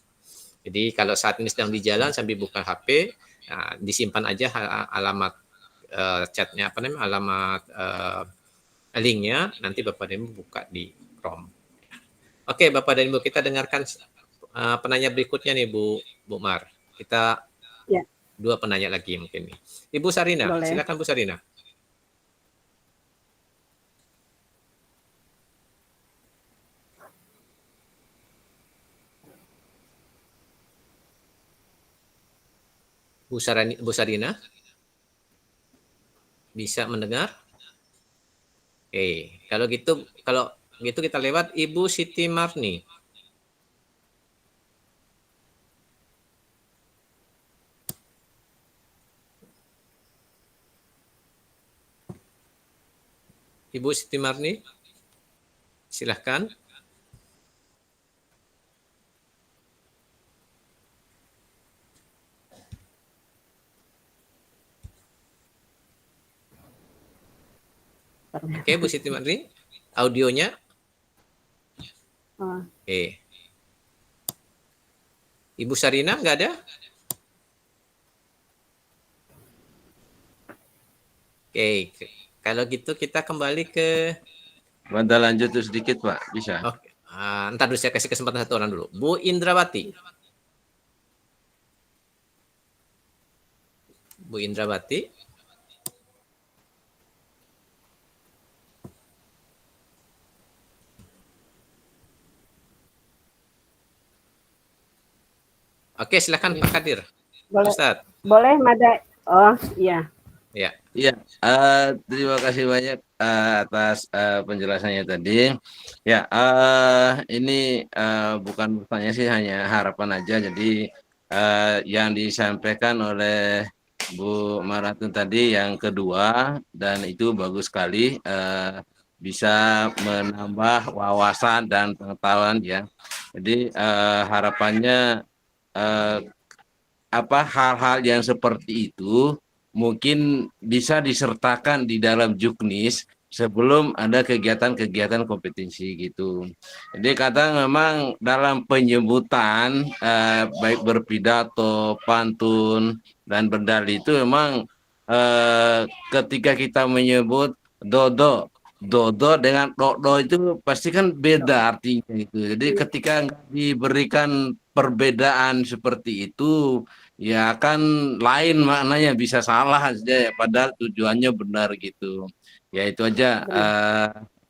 Speaker 2: Jadi kalau saat ini sedang di jalan sambil buka HP, nah, disimpan aja alamat chatnya, alamat linknya, nanti Bapak dan Ibu buka di Chrome. Oke Bapak dan Ibu, kita dengarkan penanya berikutnya nih Bu Mar. Kita dua penanya lagi mungkin nih. Ibu Sarina, boleh. Silakan Bu Sarina. Bu Sarina, bisa mendengar? Oke, kalau gitu kita lewat Ibu Siti Marni. Ibu Siti Marni, silahkan. Oke, Bu Siti Marni, audionya. Oke. Ibu Sarina nggak ada? Oke, kalau gitu kita kembali ke.
Speaker 10: Bantu lanjut tuh sedikit Pak, bisa?
Speaker 2: Oke. Ntar dulu saya kasih kesempatan satu orang dulu. Bu Indrawati. Bu Indrawati. Oke, silakan Pak Kadir.
Speaker 9: Boleh,
Speaker 2: Ustaz.
Speaker 9: Boleh, Mada. Oh, iya.
Speaker 2: Ya.
Speaker 10: Iya, terima kasih banyak atas penjelasannya tadi. Ya, ini bukan pertanyaan sih, hanya harapan aja. Jadi yang disampaikan oleh Bu Maratun tadi yang kedua, dan itu bagus sekali, bisa menambah wawasan dan pengetahuan ya. Jadi harapannya hal-hal yang seperti itu mungkin bisa disertakan di dalam juknis sebelum ada kegiatan-kegiatan kompetisi gitu. Jadi kadang memang dalam penyebutan baik berpidato, pantun dan berdalih itu memang ketika kita menyebut dodo dengan dodo itu pasti kan beda artinya itu. Jadi ketika nggak diberikan perbedaan seperti itu, ya kan lain maknanya, bisa salah aja ya, padahal tujuannya benar gitu. Ya itu aja.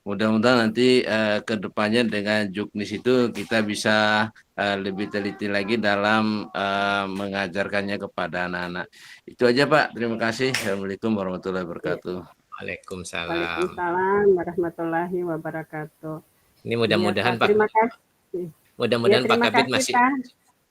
Speaker 10: Mudah-mudahan nanti ke depannya dengan Juknis itu kita bisa lebih teliti lagi dalam mengajarkannya kepada anak-anak. Itu aja Pak. Terima kasih. Assalamualaikum warahmatullahi wabarakatuh.
Speaker 2: Waalaikumsalam.
Speaker 9: Waalaikumsalam warahmatullahi wabarakatuh.
Speaker 2: Ini mudah-mudahan Pak.
Speaker 9: Terima kasih.
Speaker 2: Mudah-mudahan Pak
Speaker 9: terima
Speaker 2: Kabid
Speaker 9: kasih,
Speaker 2: masih.
Speaker 9: Kak.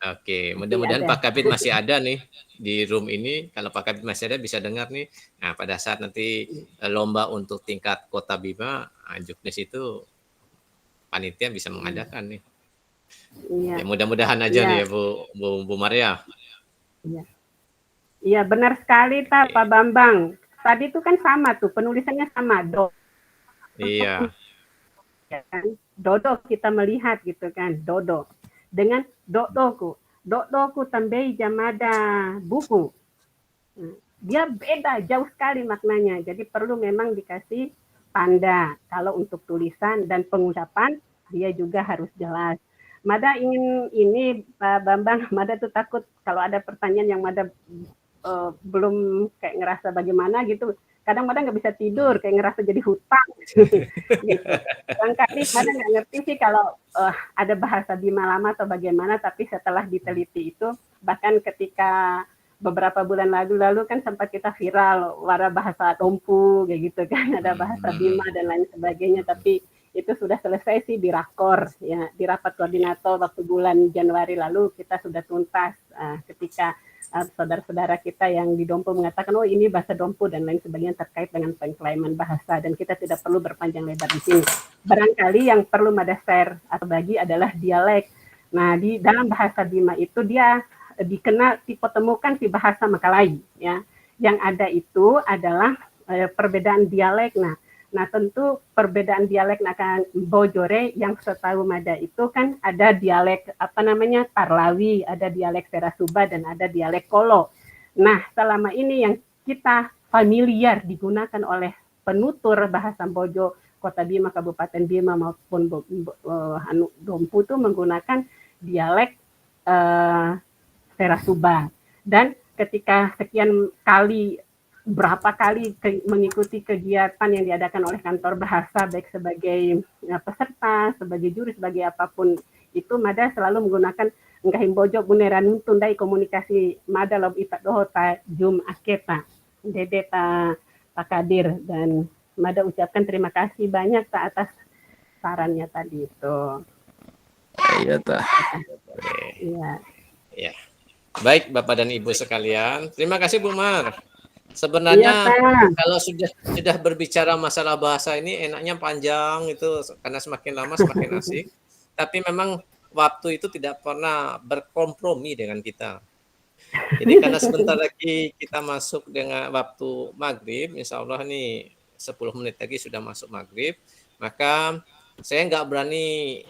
Speaker 2: Oke, mudah-mudahan Pak Kabid masih ada nih di room ini. Kalau Pak Kabid masih ada bisa dengar nih. Nah, pada saat nanti lomba untuk tingkat Kota Bima, Juknis itu panitia bisa mengadakan nih.
Speaker 9: Iya.
Speaker 2: Ya, mudah-mudahan aja
Speaker 9: Iya.
Speaker 2: nih ya Bu Maria.
Speaker 9: Iya. Iya, benar sekali Pak Bambang. Tadi itu kan sama tuh, penulisannya sama,
Speaker 2: Iya.
Speaker 9: ya kan? Dodo kita melihat gitu kan, dodo. Dengan dodoku tambahi jamada buku. Nah, dia beda jauh sekali maknanya. Jadi perlu memang dikasih tanda. Kalau untuk tulisan dan pengucapan dia juga harus jelas. Mada ingin ini Pak Bambang, Mada tuh takut kalau ada pertanyaan yang Mada belum kayak ngerasa bagaimana gitu. Kadang Mada nggak bisa tidur, kayak ngerasa jadi hutang. Gitu. Barangkali Mada nggak ngerti sih kalau ada bahasa Bima lama atau bagaimana, tapi setelah diteliti itu, bahkan ketika beberapa bulan lalu kan sempat kita viral, wara bahasa Dompu, kayak gitu kan, ada bahasa Bima dan lain sebagainya, tapi itu sudah selesai sih di rakor, ya, di rapat koordinator waktu bulan Januari lalu kita sudah tuntas ketika saudara-saudara kita yang di Dompu mengatakan, oh ini bahasa Dompu dan lain sebagainya terkait dengan pengklaiman bahasa, dan kita tidak perlu berpanjang lebar di sini. Barangkali yang perlu Mada share atau bagi adalah dialek. Nah, di dalam bahasa Bima itu dia dikenal, temukan si bahasa Makalai, ya. Yang ada itu adalah perbedaan dialek. Nah, tentu perbedaan dialek akan Bojore yang setahu Mada itu kan ada dialek Parlawi, ada dialek Serasuba dan ada dialek Kolo. Nah, selama ini yang kita familiar digunakan oleh penutur bahasa Bojo Kota Bima, Kabupaten Bima maupun Dompu itu menggunakan dialek Serasuba. Dan ketika berapa kali mengikuti kegiatan yang diadakan oleh kantor bahasa, baik sebagai peserta, sebagai juri, sebagai apapun itu, Mada selalu menggunakan Ngahim Bojo Buneran Tundai komunikasi Mada lob ipat dohota jum aketa dede Pak Kadir, dan Mada ucapkan terima kasih banyak atas sarannya tadi itu.
Speaker 10: Iya ta.
Speaker 9: Iya.
Speaker 2: Ya. Baik Bapak dan Ibu sekalian, terima kasih Bu Mar. Sebenarnya kalau sudah berbicara masalah bahasa ini enaknya panjang itu, karena semakin lama semakin asik. Tapi memang waktu itu tidak pernah berkompromi dengan kita. Jadi karena sebentar lagi kita masuk dengan waktu maghrib, insya Allah nih 10 menit lagi sudah masuk maghrib, maka saya nggak berani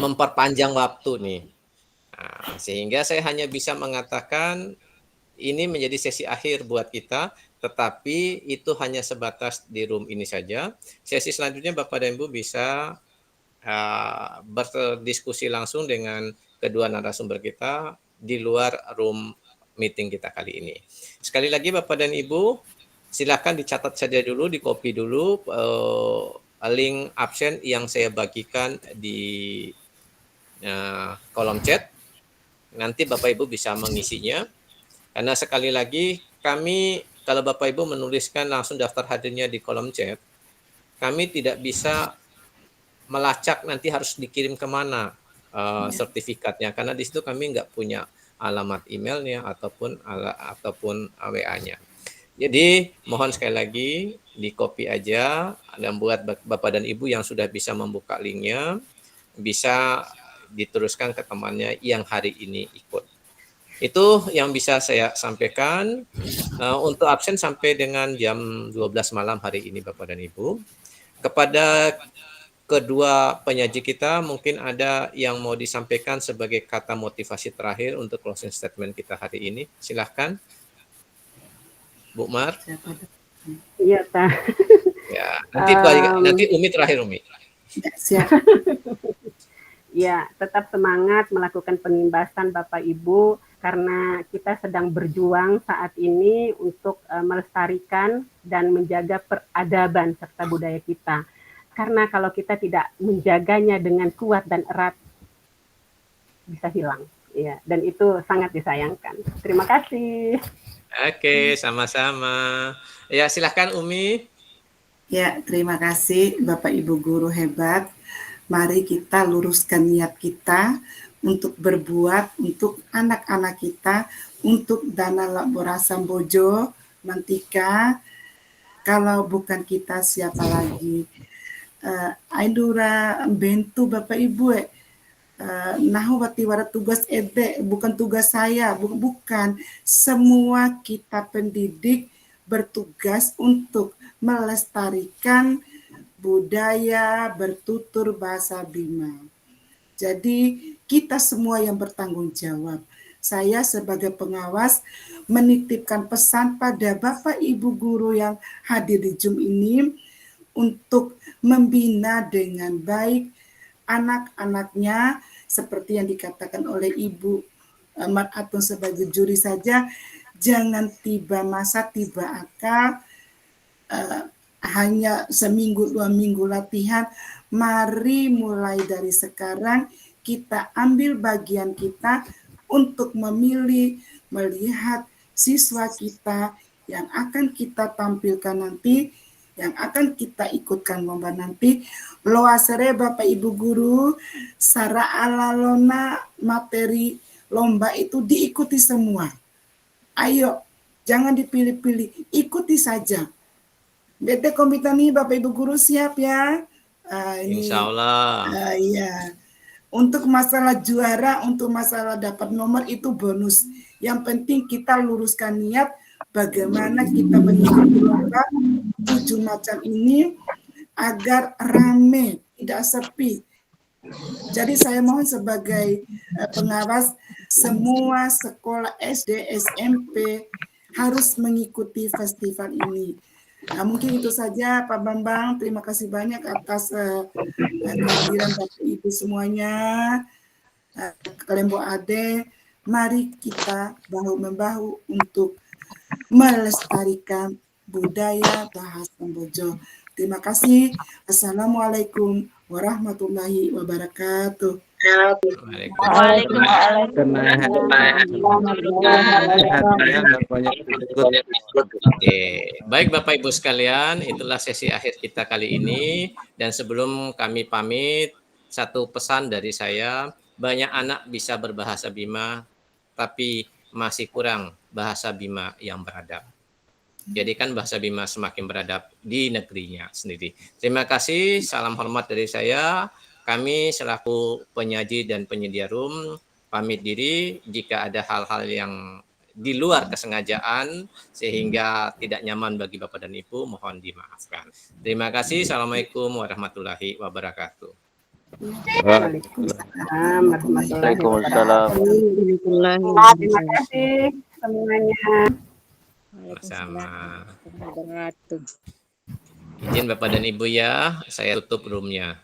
Speaker 2: memperpanjang waktu nih. Nah, sehingga saya hanya bisa mengatakan ini menjadi sesi akhir buat kita, tetapi itu hanya sebatas di room ini saja. Sesi selanjutnya Bapak dan Ibu bisa berdiskusi langsung dengan kedua narasumber kita di luar room meeting kita kali ini. Sekali lagi Bapak dan Ibu, silakan dicatat saja dulu, di-copy dulu link absen yang saya bagikan di kolom chat. Nanti Bapak Ibu bisa mengisinya. Karena sekali lagi kami, kalau Bapak Ibu menuliskan langsung daftar hadirnya di kolom chat, kami tidak bisa melacak nanti harus dikirim kemana sertifikatnya, karena di situ kami nggak punya alamat emailnya ataupun WA-nya. Jadi mohon sekali lagi di copy aja, dan buat Bapak dan Ibu yang sudah bisa membuka linknya bisa diteruskan ke temannya yang hari ini ikut. Itu yang bisa saya sampaikan. Untuk absen sampai dengan jam 12 malam hari ini Bapak dan Ibu. Kepada kedua penyaji kita, mungkin ada yang mau disampaikan sebagai kata motivasi terakhir untuk closing statement kita hari ini. Silahkan, Bu Mar.
Speaker 9: Iya, Tah.
Speaker 2: Ya, nanti Umi terakhir, Umi.
Speaker 4: Siap.
Speaker 9: Ya, tetap semangat melakukan penimbasan Bapak Ibu karena kita sedang berjuang saat ini untuk melestarikan dan menjaga peradaban serta budaya kita. Karena kalau kita tidak menjaganya dengan kuat dan erat, bisa hilang. Ya, dan itu sangat disayangkan. Terima kasih.
Speaker 2: Oke, sama-sama. Ya, silahkan Umi.
Speaker 4: Ya, terima kasih Bapak Ibu guru hebat. Mari kita luruskan niat kita untuk berbuat untuk anak-anak kita, untuk Dana Labora Sambojo, Mantika. Kalau bukan kita siapa lagi? Aindura bentu Bapak Ibu nahu watiwara tugas ede, bukan tugas saya, bukan. Semua kita pendidik bertugas untuk melestarikan budaya bertutur bahasa Bima. Jadi kita semua yang bertanggung jawab. Saya sebagai pengawas menitipkan pesan pada Bapak Ibu guru yang hadir di Zoom ini untuk membina dengan baik anak-anaknya seperti yang dikatakan oleh Ibu Mat Atun sebagai juri saja, jangan tiba masa tiba akal hanya seminggu 2 minggu latihan. Mari mulai dari sekarang kita ambil bagian kita untuk memilih, melihat siswa kita yang akan kita tampilkan nanti, yang akan kita ikutkan lomba nanti. Loasere Bapak Ibu guru, sara alalona materi lomba itu diikuti semua. Ayo, jangan dipilih-pilih, ikuti saja. Bete komitani Bapak Ibu guru siap ya?
Speaker 2: Insya Allah.
Speaker 4: Iya. Untuk masalah juara, untuk masalah dapat nomor itu bonus. Yang penting kita luruskan niat bagaimana kita mengikuti lomba 7 macam ini agar rame, tidak sepi. Jadi saya mohon sebagai pengawas, semua sekolah SD, SMP harus mengikuti festival ini. Nah, mungkin itu saja Pak Bambang. Terima kasih banyak atas kehadiran Bapak Ibu semuanya. Kelembo Ade, mari kita bahu-membahu untuk melestarikan budaya bahasa Sambojo. Terima kasih. Assalamualaikum warahmatullahi wabarakatuh.
Speaker 2: Oke, baik Bapak Ibu sekalian, itulah sesi akhir kita kali ini. Dan sebelum kami pamit, satu pesan dari saya, banyak anak bisa berbahasa Bima, tapi masih kurang bahasa Bima yang beradab. Jadikan bahasa Bima semakin beradab di negerinya sendiri. Terima kasih, salam hormat dari saya. Kami selaku penyaji dan penyedia room pamit diri. Jika ada hal-hal yang di luar kesengajaan sehingga tidak nyaman bagi Bapak dan Ibu, mohon dimaafkan. Terima kasih. Assalamualaikum warahmatullahi wabarakatuh.
Speaker 9: Waalaikumsalam. Terima kasih semuanya.
Speaker 2: Sama. Izin Bapak dan Ibu ya, saya tutup roomnya.